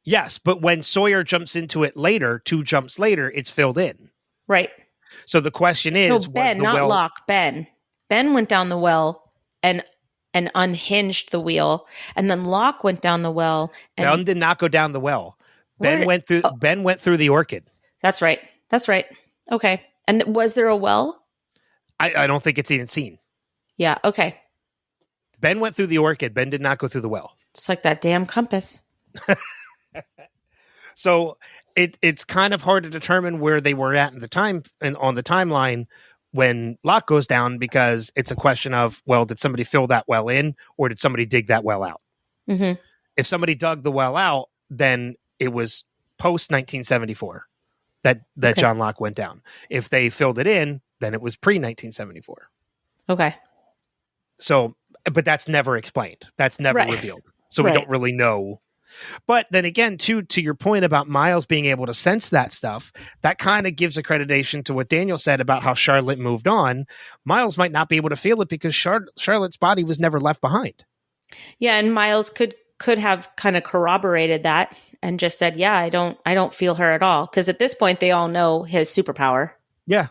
Yes, but when Sawyer jumps into it later, 2 jumps later, it's filled in. Right. So the question is, Ben, not Locke. Ben went down the well and unhinged the wheel, and then Locke went down the well. And Ben did not go down the well. Ben went through the Orchid. That's right. Okay. And was there a well? I don't think it's even seen. Yeah. Okay. Ben went through the Orchid. Ben did not go through the well. It's like that damn compass. So it's kind of hard to determine where they were at in the time and on the timeline when Locke goes down, because it's a question of, well, did somebody fill that well in, or did somebody dig that well out? Mm-hmm. If somebody dug the well out, then it was post 1974 that John Locke went down. If they filled it in, then it was pre 1974. Okay. So, but that's never explained. That's never revealed. So we don't really know. But then again, to your point about Miles being able to sense that stuff, that kind of gives accreditation to what Daniel said about how Charlotte moved on. Miles might not be able to feel it because Charlotte's body was never left behind. Yeah, and Miles could have kind of corroborated that and just said, "Yeah, I don't feel her at all." Because at this point, they all know his superpower. Yeah.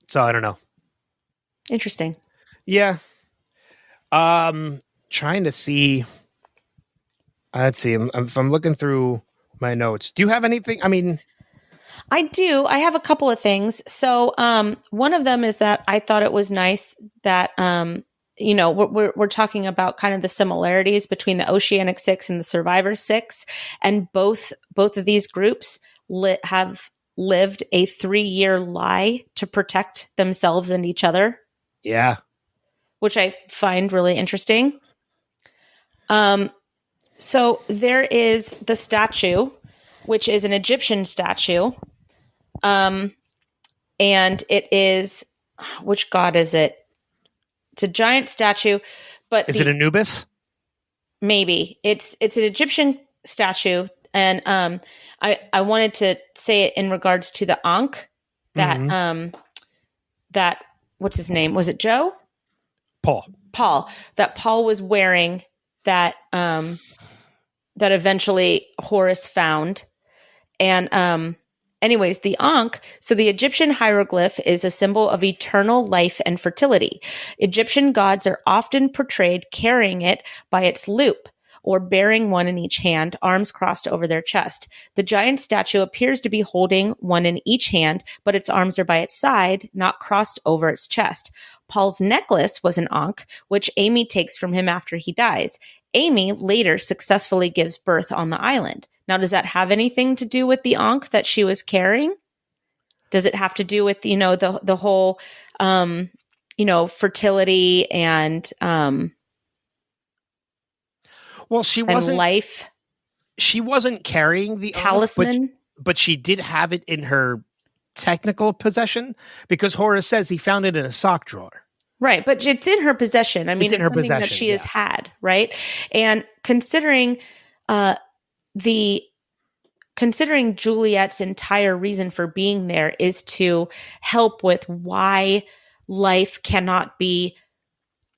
So I don't know. Interesting. Yeah. Trying to see. Let's see. If I'm looking through my notes, do you have anything? I mean, I do. I have a couple of things. So, one of them is that I thought it was nice that, we're talking about kind of the similarities between the Oceanic Six and the Survivor Six, and both of these groups have lived a 3-year lie to protect themselves and each other. Yeah, which I find really interesting. So there is the statue, which is an Egyptian statue. And it is, which god is it? It's a giant statue, but Is it Anubis? Maybe it's an Egyptian statue. And I wanted to say it in regards to the Ankh that that what's his name? Was it Joe? Paul. That Paul was wearing that that eventually Horus found. And anyways, the Ankh, so the Egyptian hieroglyph is a symbol of eternal life and fertility. Egyptian gods are often portrayed carrying it by its loop, or bearing one in each hand, arms crossed over their chest. The giant statue appears to be holding one in each hand, but its arms are by its side, not crossed over its chest. Paul's necklace was an Ankh, which Amy takes from him after he dies. Amy later successfully gives birth on the island. Now, does that have anything to do with the Ankh that she was carrying? Does it have to do with, the whole, fertility and well, she wasn't life. She wasn't carrying the talisman, Ankh, but she did have it in her technical possession because Horus says he found it in a sock drawer. Right, but it's in her possession. I mean, it's something that she has had, right? And considering Juliet's entire reason for being there is to help with why life cannot be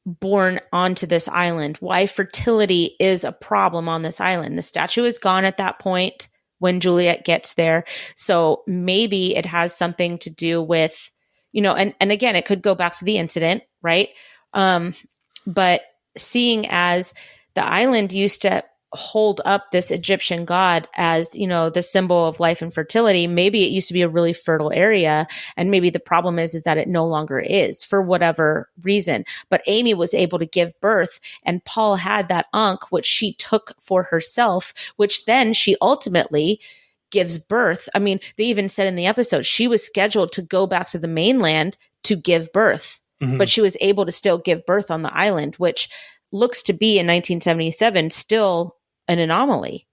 born onto this island, why fertility is a problem on this island. The statue is gone at that point when Juliet gets there. So maybe it has something to do with, and again, it could go back to the incident, right? But seeing as the island used to hold up this Egyptian god as, the symbol of life and fertility, maybe it used to be a really fertile area. And maybe the problem is that it no longer is for whatever reason. But Amy was able to give birth, and Paul had that Ankh, which she took for herself, which then she ultimately gives birth. I mean, they even said in the episode, she was scheduled to go back to the mainland to give birth, but she was able to still give birth on the island, which looks to be in 1977 still an anomaly.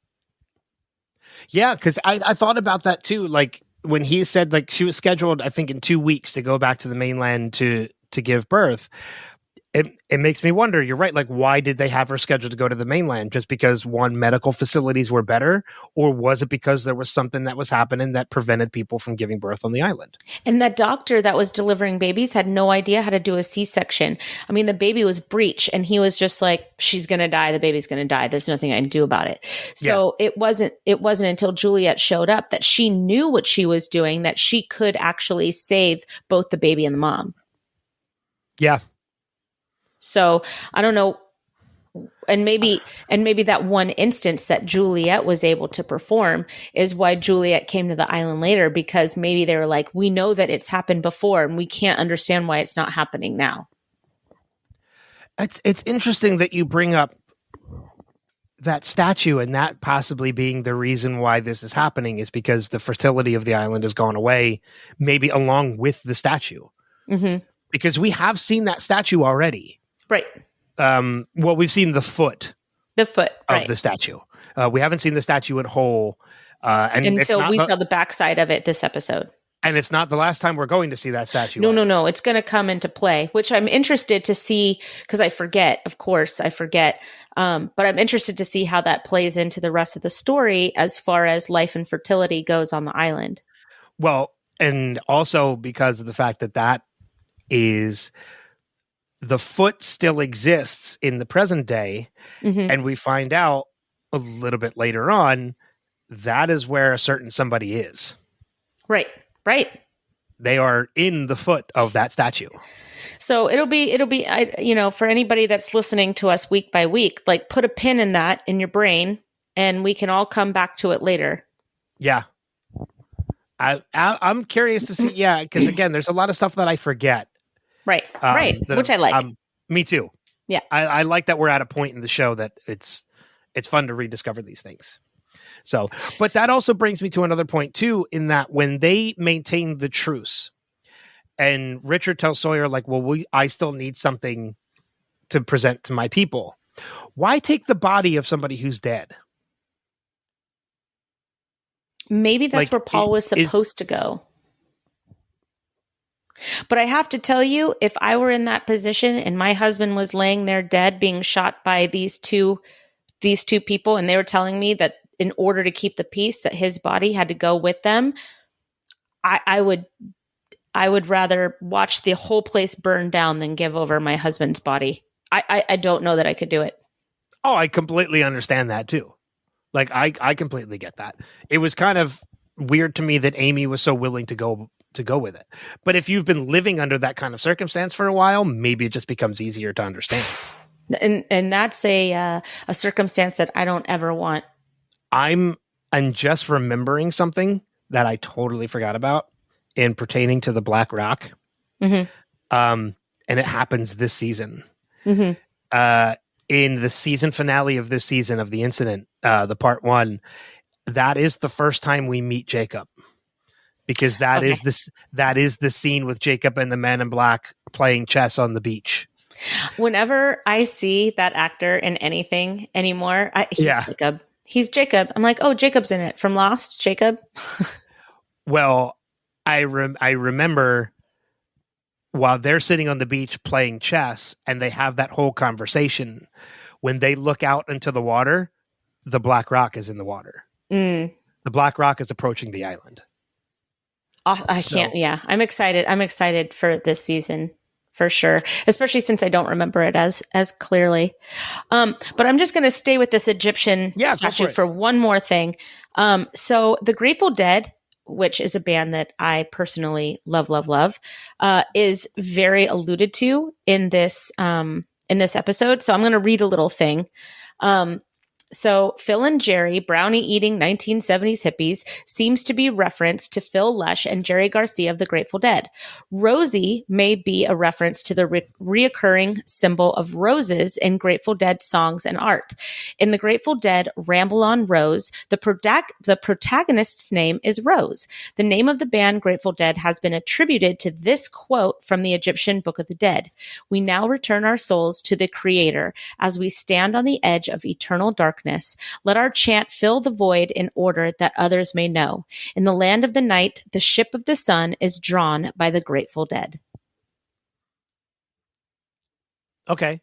Yeah, because I thought about that too. Like when he said like she was scheduled, I think in 2 weeks to go back to the mainland to give birth. It makes me wonder, you're right, like why did they have her scheduled to go to the mainland? Just because medical facilities were better? Or was it because there was something that was happening that prevented people from giving birth on the island? And that doctor that was delivering babies had no idea how to do a C-section. I mean, the baby was breech and he was just like, she's going to die. The baby's going to die. There's nothing I can do about it. So it wasn't until Juliet showed up that she knew what she was doing, that she could actually save both the baby and the mom. Yeah. So I don't know. And maybe that one instance that Juliet was able to perform is why Juliet came to the island later, because maybe they were like, we know that it's happened before and we can't understand why it's not happening now. It's interesting that you bring up that statue and that possibly being the reason why this is happening is because the fertility of the island has gone away, maybe along with the statue. Mm-hmm. Because we have seen that statue already. Right. Well, we've seen the foot of right. the statue. We haven't seen the statue in whole. Until we saw the backside of it this episode. And it's not the last time we're going to see that statue. No. It's going to come into play, which I'm interested to see because I forget. Of course, I forget. But I'm interested to see how that plays into the rest of the story as far as life and fertility goes on the island. Well, and also because of the fact that is the foot still exists in the present day. Mm-hmm. And we find out a little bit later on, that is where a certain somebody is. Right. They are in the foot of that statue. So it'll be, for anybody that's listening to us week by week, like put a pin in that in your brain and we can all come back to it later. Yeah. I'm curious to see. Yeah. Cause again, there's a lot of stuff that I forget. Right. Which I like. Me too. Yeah. I like that we're at a point in the show that it's fun to rediscover these things. So, but that also brings me to another point too, in that when they maintain the truce and Richard tells Sawyer like, well, I still need something to present to my people. Why take the body of somebody who's dead? Maybe that's where Paul was supposed to go. But I have to tell you, if I were in that position and my husband was laying there dead, being shot by these two people, and they were telling me that in order to keep the peace, that his body had to go with them, I would rather watch the whole place burn down than give over my husband's body. I don't know that I could do it. Oh, I completely understand that too. Like I completely get that. It was kind of weird to me that Amy was so willing to go with it. But if you've been living under that kind of circumstance for a while, maybe it just becomes easier to understand. And that's a circumstance that I don't ever want. I'm just remembering something that I totally forgot about in pertaining to the Black Rock. Mm-hmm. And it happens this season. Mm-hmm. In the season finale of this season of the incident, the part 1, that is the first time we meet Jacob. Because that is the scene with Jacob and the man in black playing chess on the beach. Whenever I see that actor in anything anymore, Jacob. He's Jacob. I'm like, oh, Jacob's in it from Lost. Jacob. Well, I remember while they're sitting on the beach playing chess, and they have that whole conversation. When they look out into the water, the Black Rock is in the water. Mm. The Black Rock is approaching the island. Can't. Yeah, I'm excited. I'm excited for this season for sure, especially since I don't remember it as clearly. But I'm just going to stay with this Egyptian statue for one more thing. So the Grateful Dead, which is a band that I personally love, is very alluded to in this episode. So I'm going to read a little thing. So Phil and Jerry, brownie-eating 1970s hippies, seems to be reference to Phil Lesh and Jerry Garcia of the Grateful Dead. Rosie may be a reference to the reoccurring symbol of roses in Grateful Dead songs and art. In the Grateful Dead Ramble on Rose, the protagonist's name is Rose. The name of the band Grateful Dead has been attributed to this quote from the Egyptian Book of the Dead. We now return our souls to the Creator as we stand on the edge of eternal darkness. Let our chant fill the void in order that others may know. In the land of the night, the ship of the sun is drawn by the Grateful Dead. Okay.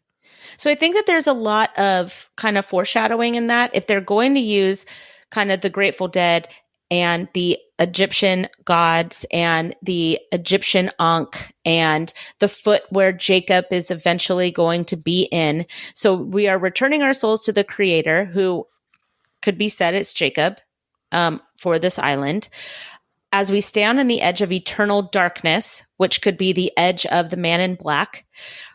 So I think that there's a lot of kind of foreshadowing in that. If they're going to use kind of the Grateful Dead and the Egyptian gods and the Egyptian Ankh and the foot where Jacob is eventually going to be in. So we are returning our souls to the Creator, who could be said it's Jacob, for this island. As we stand on the edge of eternal darkness, which could be the edge of the man in black,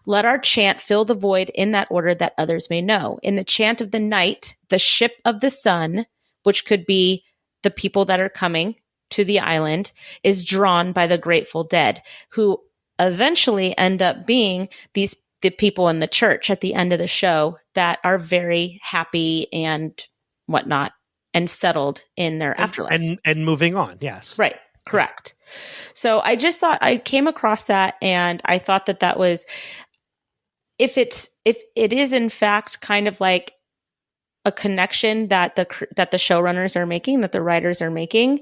let our chant fill the void in that order that others may know. In the chant of the night, the ship of the sun, which could be the people that are coming to the island, is drawn by the Grateful Dead, who eventually end up being the people in the church at the end of the show that are very happy and whatnot and settled in their afterlife. And moving on, yes. Right, correct. So I just thought, I came across that and I thought that was, if it is in fact kind of like a connection that the showrunners are making, that the writers are making,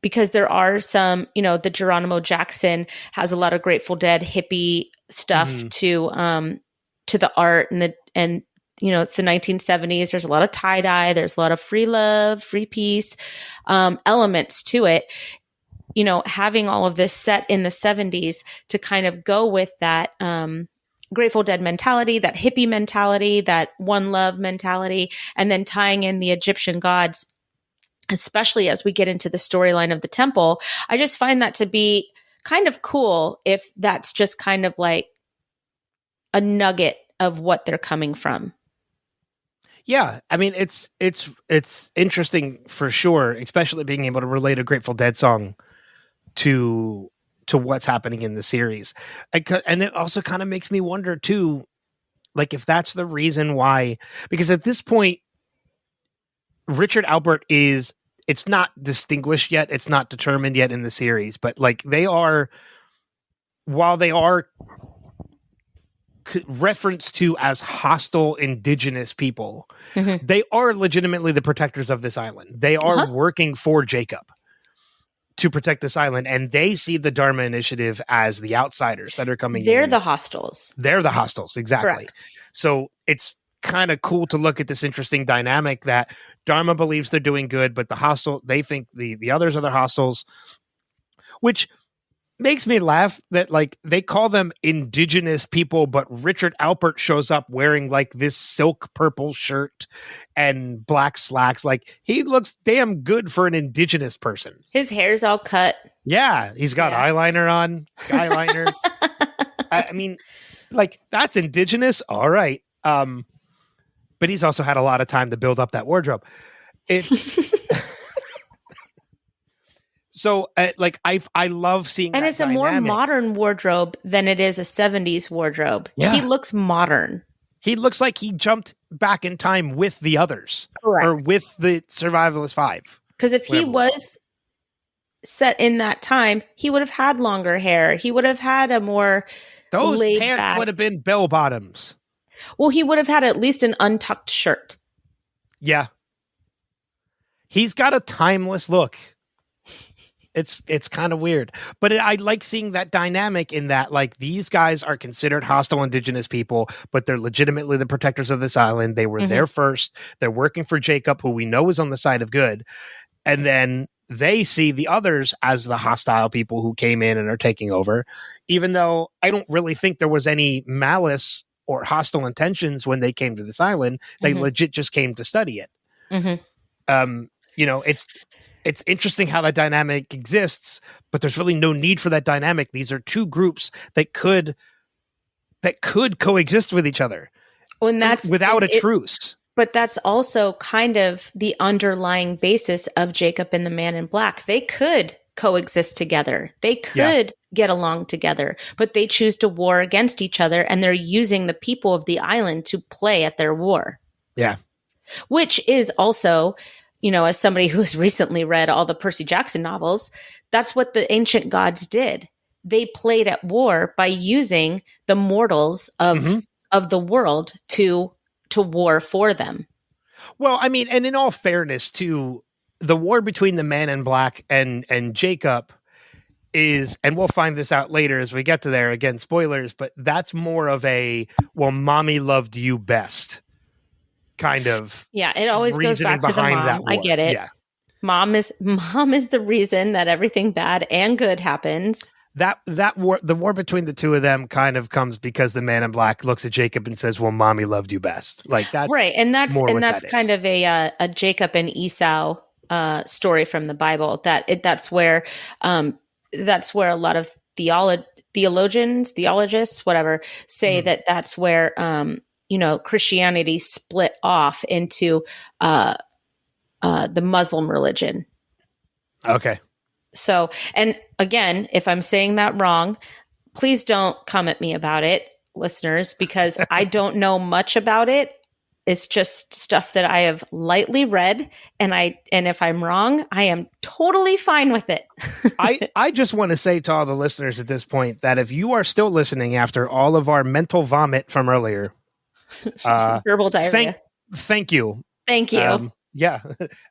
because there are some, the Geronimo Jackson has a lot of Grateful Dead hippie stuff to the art and it's the 1970s. There's a lot of tie dye. There's a lot of free love, free peace, elements to it. Having all of this set in the 70s to kind of go with that, Grateful Dead mentality, that hippie mentality, that one love mentality, and then tying in the Egyptian gods, especially as we get into the storyline of the temple. I just find that to be kind of cool if that's just kind of like a nugget of what they're coming from. Yeah, I mean, it's interesting for sure, especially being able to relate a Grateful Dead song to what's happening in the series. And it also kind of makes me wonder too, like if that's the reason why, because at this point, Richard Albert it's not distinguished yet. It's not determined yet in the series, but like while they are referenced to as hostile indigenous people, they are legitimately the protectors of this island. They are working for Jacob to protect this island, and they see the Dharma Initiative as the outsiders that are coming in. They're the hostiles. They're the hostiles, exactly. Correct. So it's kind of cool to look at this interesting dynamic that Dharma believes they're doing good, but they think the others are the hostiles, which makes me laugh that like they call them indigenous people, but Richard Alpert shows up wearing like this silk purple shirt and black slacks. Like he looks damn good for an indigenous person. His hair's all cut. Yeah, he's got eyeliner on, eyeliner. I mean, like that's indigenous. All right. But he's also had a lot of time to build up that wardrobe. It's so like I love seeing, and that it's a dynamic. more modern wardrobe than it is a 70s wardrobe. Yeah. He looks modern. He looks like he jumped back in time with the others. Correct. Or with the Survivalist 5. Because if he was set in that time, he would have had longer hair. He would have had a more those laid pants back. would have been bell bottoms. Well, he would have had at least an untucked shirt. Yeah. He's got a timeless look. It's kind of weird, but I like seeing that dynamic in that like these guys are considered hostile indigenous people, but they're legitimately the protectors of this island. They were there first. They're working for Jacob, who we know is on the side of good. And then they see the others as the hostile people who came in and are taking over, even though I don't really think there was any malice or hostile intentions when they came to this island. They legit just came to study it. You know, it's interesting how that dynamic exists, but there's really no need for that dynamic. These are two groups that could coexist with each other. Well, and that's without a truce. But that's also kind of the underlying basis of Jacob and the Man in Black. They could coexist together. They could get along together, but they choose to war against each other, and they're using the people of the island to play at their war. Yeah. Which is also, you know, as somebody who has recently read all the Percy Jackson novels, that's what the ancient gods did. They played at war by using the mortals of the world to war for them. Well, I mean, and in all fairness, too, the war between the Man in Black and Jacob is, and we'll find this out later as we get to there, again, spoilers, but that's more of a, well, mommy loved you best kind of. Yeah, it always goes back to the mom. I get it. Yeah. Mom is the reason that everything bad and good happens. That war, the war between the two of them kind of comes because the Man in Black looks at Jacob and says, well, mommy loved you best. Like that's right. And that's that kind of a Jacob and Esau story from the Bible. That's where a lot of theologists, whatever, say that that's where you know, Christianity split off into the Muslim religion. Okay. So, and again, if I'm saying that wrong, please don't come at me about it, listeners, because I don't know much about it. It's just stuff that I have lightly read, and if I'm wrong, I am totally fine with it. I just want to say to all the listeners at this point that if you are still listening after all of our mental vomit from earlier, verbal diarrhea. Thank you. Thank you. Yeah.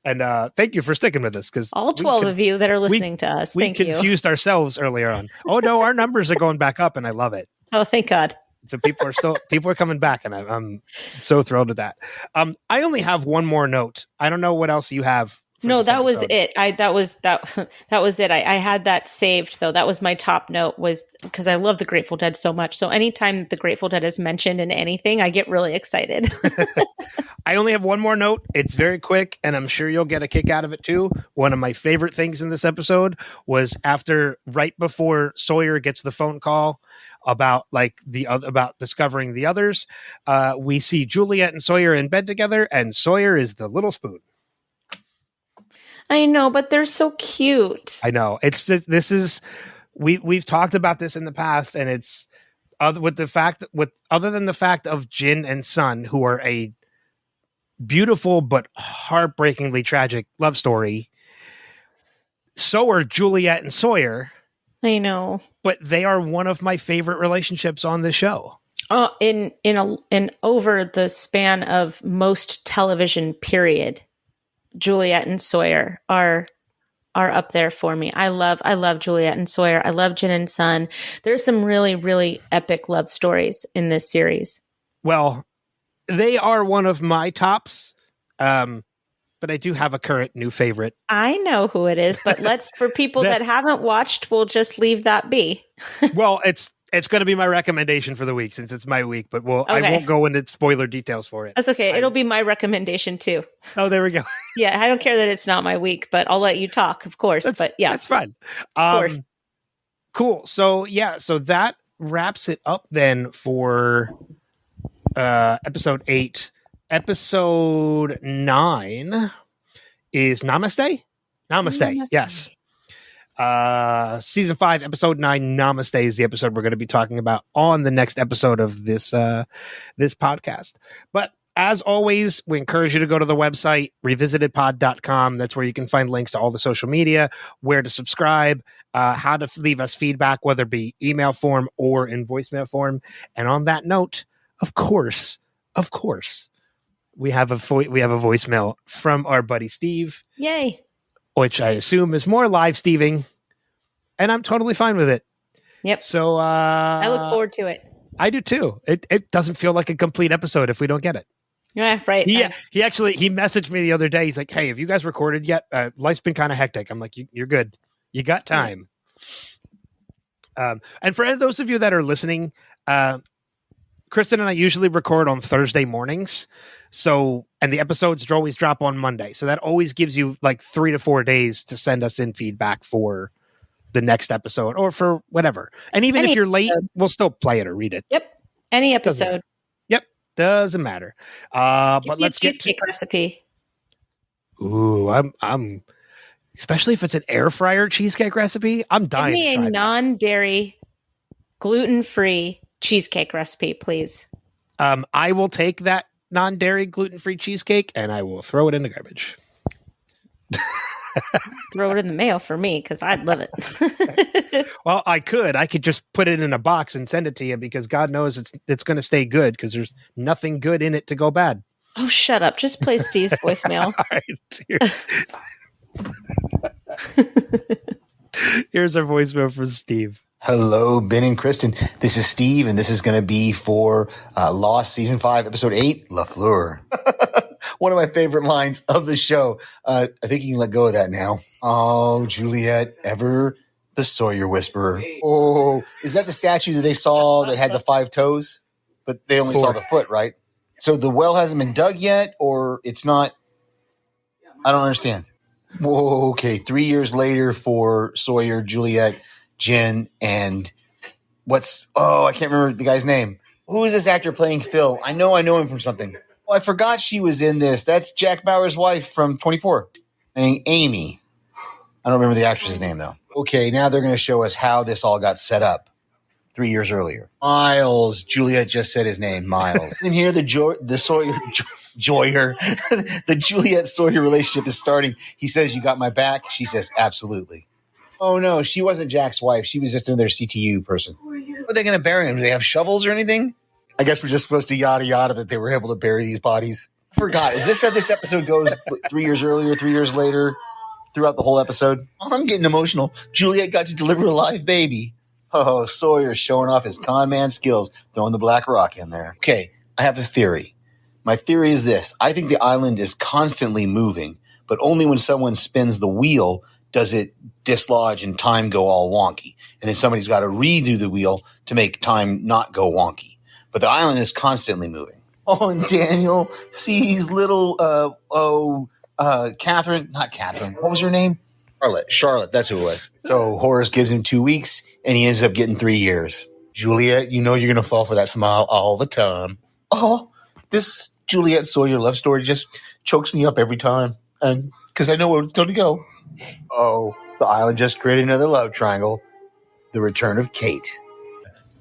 And thank you for sticking with us, because all 12 of you that are listening to us. We confused ourselves earlier on. Oh no, our numbers are going back up, and I love it. Oh, thank God. So people are coming back, and I'm so thrilled with that. I only have one more note. I don't know what else you have. No, that was it. That was it. I had that saved though. That was my top note, was because I love the Grateful Dead so much. So anytime the Grateful Dead is mentioned in anything, I get really excited. I only have one more note. It's very quick, and I'm sure you'll get a kick out of it too. One of my favorite things in this episode was right before Sawyer gets the phone call about about discovering the others. We see Juliet and Sawyer in bed together, and Sawyer is the little spoon. I know, but they're so cute. I know. We've talked about this in the past, and it's other than the fact of Jin and Sun, who are a beautiful but heartbreakingly tragic love story. So are Juliet and Sawyer. I know. But they are one of my favorite relationships on this show. In over the span of most television period, Juliet and Sawyer are up there for me. I love Juliet and Sawyer. I love Jin and Sun. There's some really, really epic love stories in this series. Well, they are one of my tops. But I do have a current new favorite. I know who it is, but for people that haven't watched, we'll just leave that be. Well, it's going to be my recommendation for the week since it's my week, but I won't go into spoiler details for it. That's okay. It'll be my recommendation too. Oh, there we go. Yeah, I don't care that it's not my week, but I'll let you talk, of course. That's fun. Of course. Cool. So that wraps it up then for episode 8. Episode 9 is Namaste. Namaste. Yes. Season 5, episode 9, Namaste is the episode we're going to be talking about on the next episode of this podcast. But as always, we encourage you to go to the website, revisitedpod.com. That's where you can find links to all the social media, where to subscribe, how to leave us feedback, whether it be email form or in voicemail form. And on that note, of course, we have a voicemail from our buddy Steve. Yay. Which I assume is more live Steving. And I'm totally fine with it. Yep. So I look forward to it. I do too. It doesn't feel like a complete episode if we don't get it. Yeah, right. He messaged me the other day. He's like, "Hey, have you guys recorded yet? Life's been kind of hectic." I'm like, "You're good. You got time." And for those of you that are listening, Kristin and I usually record on Thursday mornings. And the episodes always drop on Monday. So that always gives you like 3 to 4 days to send us in feedback for the next episode or for whatever. And even if you're late, we'll still play it or read it. Yep. Any episode. Doesn't matter. But let's get cheesecake recipe. Ooh, I'm especially if it's an air fryer cheesecake recipe. I'm dying. Give me a non-dairy, gluten-free cheesecake recipe, please. I will take that non-dairy gluten-free cheesecake and I will throw it in the garbage. Throw it in the mail for me because I'd love it. Well, I could just put it in a box and send it to you because God knows it's going to stay good because there's nothing good in it to go bad. Oh, shut up. Just play Steve's voicemail. All right. Here's our voicemail from Steve. Hello, Ben and Kristin. This is Steve, and this is going to be for Lost Season 5, Episode 8, Fleur. One of my favorite lines of the show. I think you can let go of that now. Oh, Juliet, ever the Sawyer Whisperer. Oh, is that the statue that they saw that had the 5 toes? But they only saw the foot, right? So the well hasn't been dug yet, or it's not? I don't understand. Whoa, okay. 3 years later for Sawyer, Juliet, Jen, and I can't remember the guy's name. Who is this actor playing Phil? I know him from something. Oh, I forgot she was in this. That's Jack Bauer's wife from 24. Amy. I don't remember the actress's name, though. Okay, now they're going to show us how this all got set up 3 years earlier. Miles. Juliet just said his name, Miles. In here, the Sawyer... Joyer. The Juliet Sawyer relationship is starting. He says, "You got my back?" She says, "Absolutely." Oh, no, she wasn't Jack's wife. She was just another CTU person. Are they going to bury him? Do they have shovels or anything? I guess we're just supposed to yada yada that they were able to bury these bodies. I forgot. Is this how this episode goes 3 years earlier, 3 years later, throughout the whole episode? I'm getting emotional. Juliet got to deliver a live baby. Oh, Sawyer's showing off his con man skills, throwing the black rock in there. Okay, I have a theory. My theory is this. I think the island is constantly moving, but only when someone spins the wheel does it dislodge and time go all wonky. And then somebody's got to redo the wheel to make time not go wonky. But the island is constantly moving. Oh, and Daniel sees little, Catherine, not Catherine. What was her name? Charlotte, that's who it was. So Horace gives him 2 weeks and he ends up getting 3 years. Juliet, you know you're going to fall for that smile all the time. Oh, this Juliet Sawyer love story just chokes me up every time. And because I know where it's going to go. Oh, the island just created another love triangle. The return of Kate.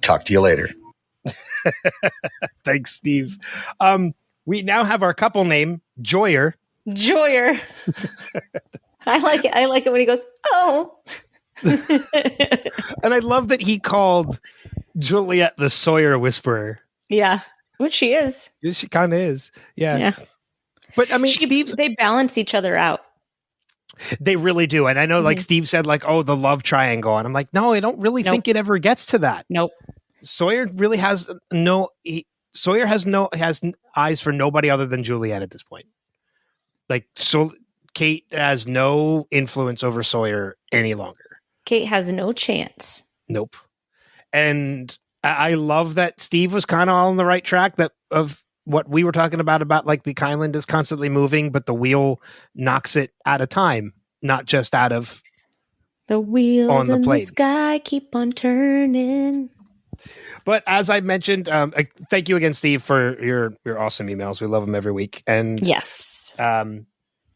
Talk to you later. Thanks, Steve. We now have our couple name, Joyer. Joyer. I like it. I like it when he goes, "Oh." And I love that he called Juliet the Sawyer Whisperer. Yeah, which she is. She kind of is. Yeah. Yeah. But I mean, they balance each other out. They really do. And I know like Steve said like, oh, the love triangle. And I'm like, no, I don't really think it ever gets to that. Nope. Sawyer really has Sawyer has eyes for nobody other than Juliet at this point. Like, so Kate has no influence over Sawyer any longer. Kate has no chance. Nope. And I love that Steve was kind of on the right track of what we were talking about like the island is constantly moving, but the wheel knocks it out of time, not just out of the wheels in the sky keep on turning. But as I mentioned, thank you again, Steve, for your awesome emails. We love them every week. And yes,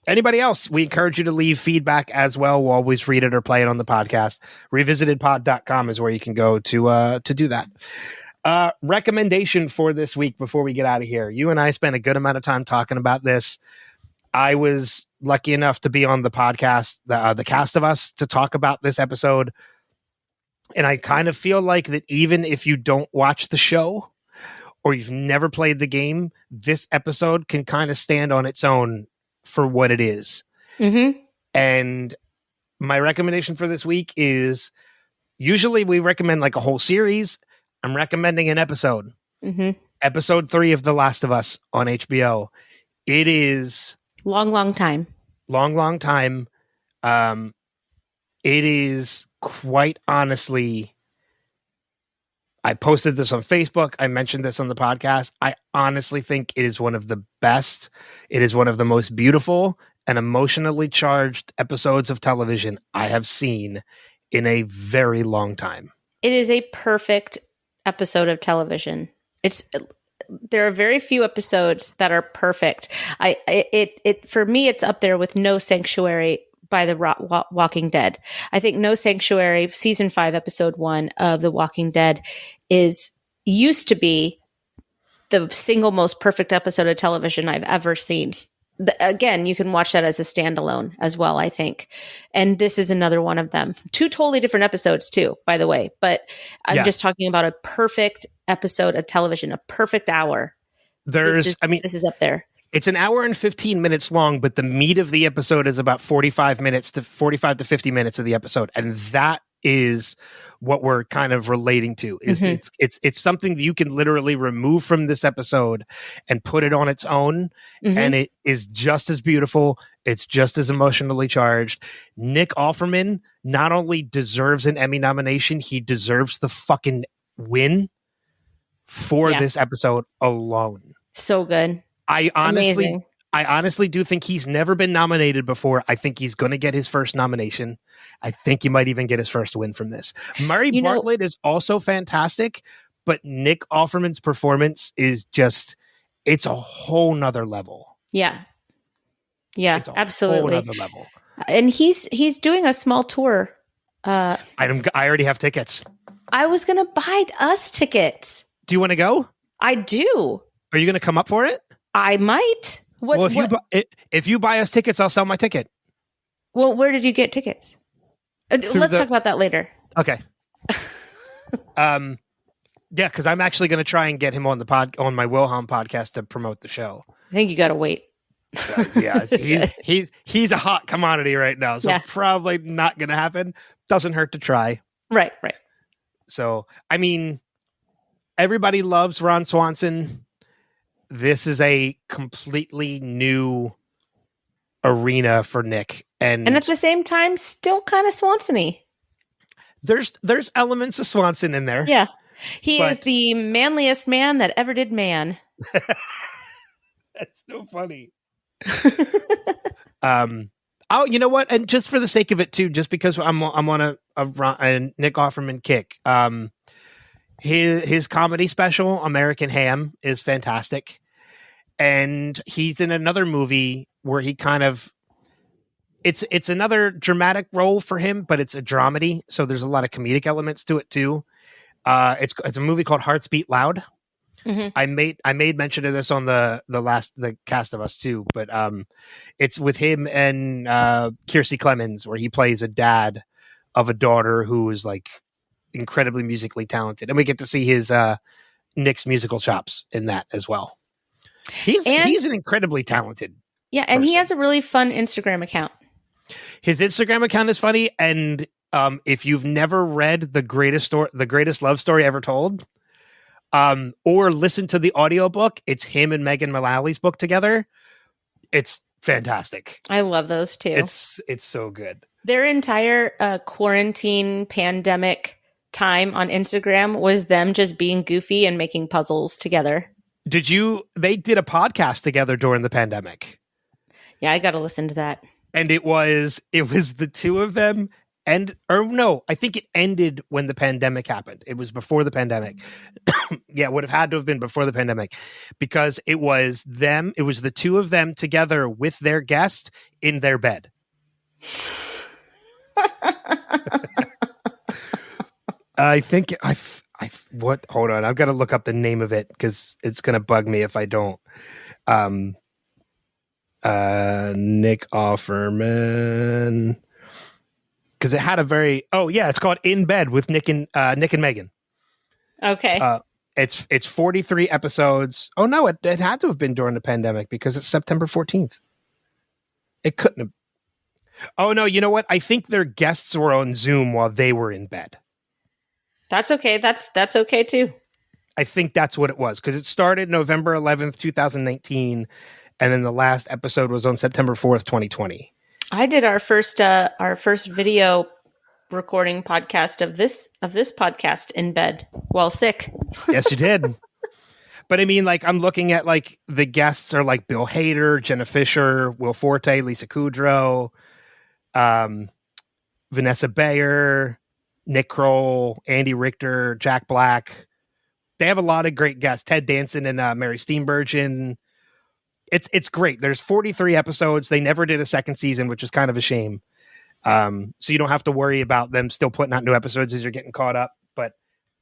anybody else, we encourage you to leave feedback as well. We'll always read it or play it on the podcast. Revisitedpod.com is where you can go to do that. Recommendation for this week before we get out of here. You and I spent a good amount of time talking about this. I was lucky enough to be on the podcast, the Cast of Us, to talk about this episode. And I kind of feel like that even if you don't watch the show or you've never played the game, this episode can kind of stand on its own for what it is. Mm-hmm. And my recommendation for this week is, usually we recommend like a whole series. I'm recommending an episode. Mm-hmm. Episode 3 of The Last of Us on HBO. It is long time. Long time. It is quite honestly, I posted this on Facebook. I mentioned this on the podcast. I honestly think it is one of the best. It is one of the most beautiful and emotionally charged episodes of television I have seen in a very long time. It is a perfect episode of television. There are very few episodes that are perfect. For me, it's up there with No Sanctuary by the Walking Dead. I think No Sanctuary, season 5, episode 1 of The Walking Dead used to be the single most perfect episode of television I've ever seen. Again, you can watch that as a standalone as well, I think. And this is another one of them. 2 totally different episodes too, by the way. But I'm just talking about a perfect episode of television, a perfect hour. This is up there. It's an hour and 15 minutes long, but the meat of the episode is about 45 to 50 minutes of the episode. And that is what we're kind of relating to. It's something that you can literally remove from this episode and put it on its own. Mm-hmm. And it is just as beautiful. It's just as emotionally charged. Nick Offerman not only deserves an Emmy nomination, he deserves the fucking win for this episode alone. So good. I honestly do think he's never been nominated before. I think he's going to get his first nomination. I think he might even get his first win from this. Murray Bartlett is also fantastic, but Nick Offerman's performance is it's a whole nother level. Yeah. Yeah, absolutely. Whole nother level. And he's doing a small tour. I already have tickets. I was going to buy us tickets. Do you want to go? I do. Are you going to come up for it? I might. If you buy us tickets, I'll sell my ticket. Well, where did you get tickets? Let's talk about that later. Okay. Yeah, because I'm actually going to try and get him on my Wilhelm podcast to promote the show. I think you got to wait. Yeah, he's a hot commodity right now, so probably not going to happen. Doesn't hurt to try. Right. So, I mean, everybody loves Ron Swanson. This is a completely new arena for Nick. And at the same time, still kind of Swanson-y. There's elements of Swanson in there. Yeah. He is the manliest man that ever did man. That's so funny. Oh, you know what? And just for the sake of it too, just because I'm on a Nick Offerman kick. His comedy special, American Ham, is fantastic. And he's in another movie where he kind of it's another dramatic role for him, but it's a dramedy, so there's a lot of comedic elements to it too. It's a movie called Hearts Beat Loud. Mm-hmm. I made mention of this on the Cast of Us too, but it's with him and Kiersey Clemens, where he plays a dad of a daughter who is like incredibly musically talented, and we get to see his Nick's musical chops in that as well. He's an incredibly talented and he has a really fun Instagram account. His Instagram account is funny, and if you've never read the greatest love story ever told, or listened to the audiobook, it's him and Megan Mullally's book together. It's fantastic. I love those two. It's so good. Their entire quarantine pandemic time on Instagram was them just being goofy and making puzzles together. They did a podcast together during the pandemic. Yeah, I got to listen to that. And it was the two of them. I think it ended when the pandemic happened. It was before the pandemic. Yeah, it would have had to have been before the pandemic, because it was the two of them together with their guest in their bed. I think hold on. I've got to look up the name of it because it's going to bug me if I don't. Nick Offerman. Because it had it's called In Bed with Nick and Megan. Okay. It's 43 episodes. Oh no, it had to have been during the pandemic because it's September 14th. It couldn't have. Oh no, you know what? I think their guests were on Zoom while they were in bed. That's okay. That's okay too. I think that's what it was, because it started November 11th, 2019, and then the last episode was on September 4th, 2020. I did our first video recording podcast of this podcast in bed while sick. Yes, you did. But I mean, like, I'm looking at like the guests are like Bill Hader, Jenna Fisher, Will Forte, Lisa Kudrow, Vanessa Bayer, Nick Kroll, Andy Richter, Jack Black. They have a lot of great guests. Ted Danson and Mary Steenburgen. It's great. There's 43 episodes. They never did a second season, which is kind of a shame. So you don't have to worry about them still putting out new episodes as you're getting caught up. But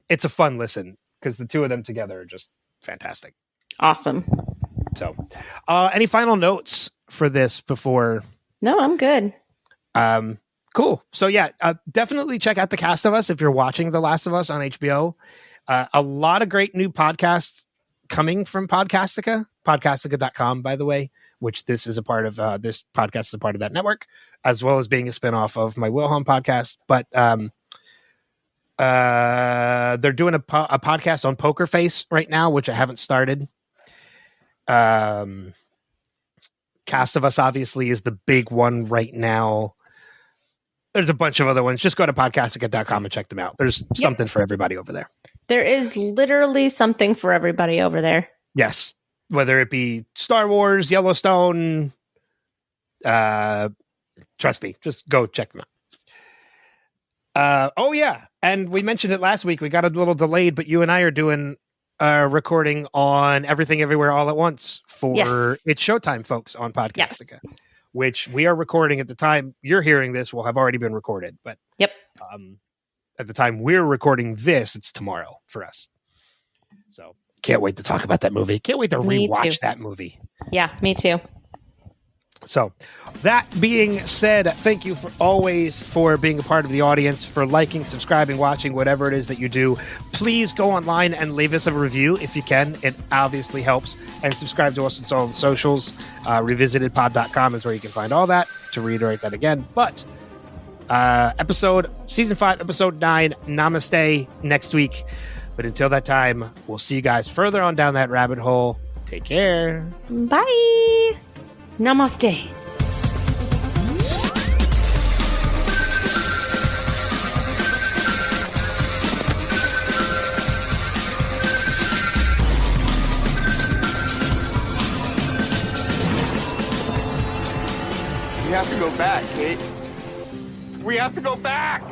it's a fun listen because the two of them together are just fantastic. Awesome. So, any final notes for this before? No, I'm good. Cool. So yeah, definitely check out The Cast of Us if you're watching The Last of Us on HBO. A lot of great new podcasts coming from Podcastica.com, by the way, which this is a part of. This podcast is a part of that network, as well as being a spinoff of my Wilhelm podcast. But they're doing a podcast on Poker Face right now, which I haven't started. Cast of Us obviously is the big one right now. There's a bunch of other ones. Just go to Podcastica.com and check them out. There's something for everybody over there. There is literally something for everybody over there. Yes. Whether it be Star Wars, Yellowstone, trust me, just go check them out. Oh yeah. And we mentioned it last week. We got a little delayed, but you and I are doing recording on Everything Everywhere All at Once for It's Showtime, folks, on Podcastica. Yes. Which we are recording at the time you're hearing this will have already been recorded. But at the time we're recording this, it's tomorrow for us. So can't wait to talk about that movie. Can't wait to rewatch that movie. Yeah, me too. So that being said, thank you for being a part of the audience, for liking, subscribing, watching, whatever it is that you do. Please go online and leave us a review if you can. It obviously helps. And subscribe to us on all the socials. Revisitedpod.com is where you can find all that, to reiterate that again. But season 5, episode 9, Namaste next week. But until that time, we'll see you guys further on down that rabbit hole. Take care. Bye. Namaste. We have to go back, Kate. We have to go back!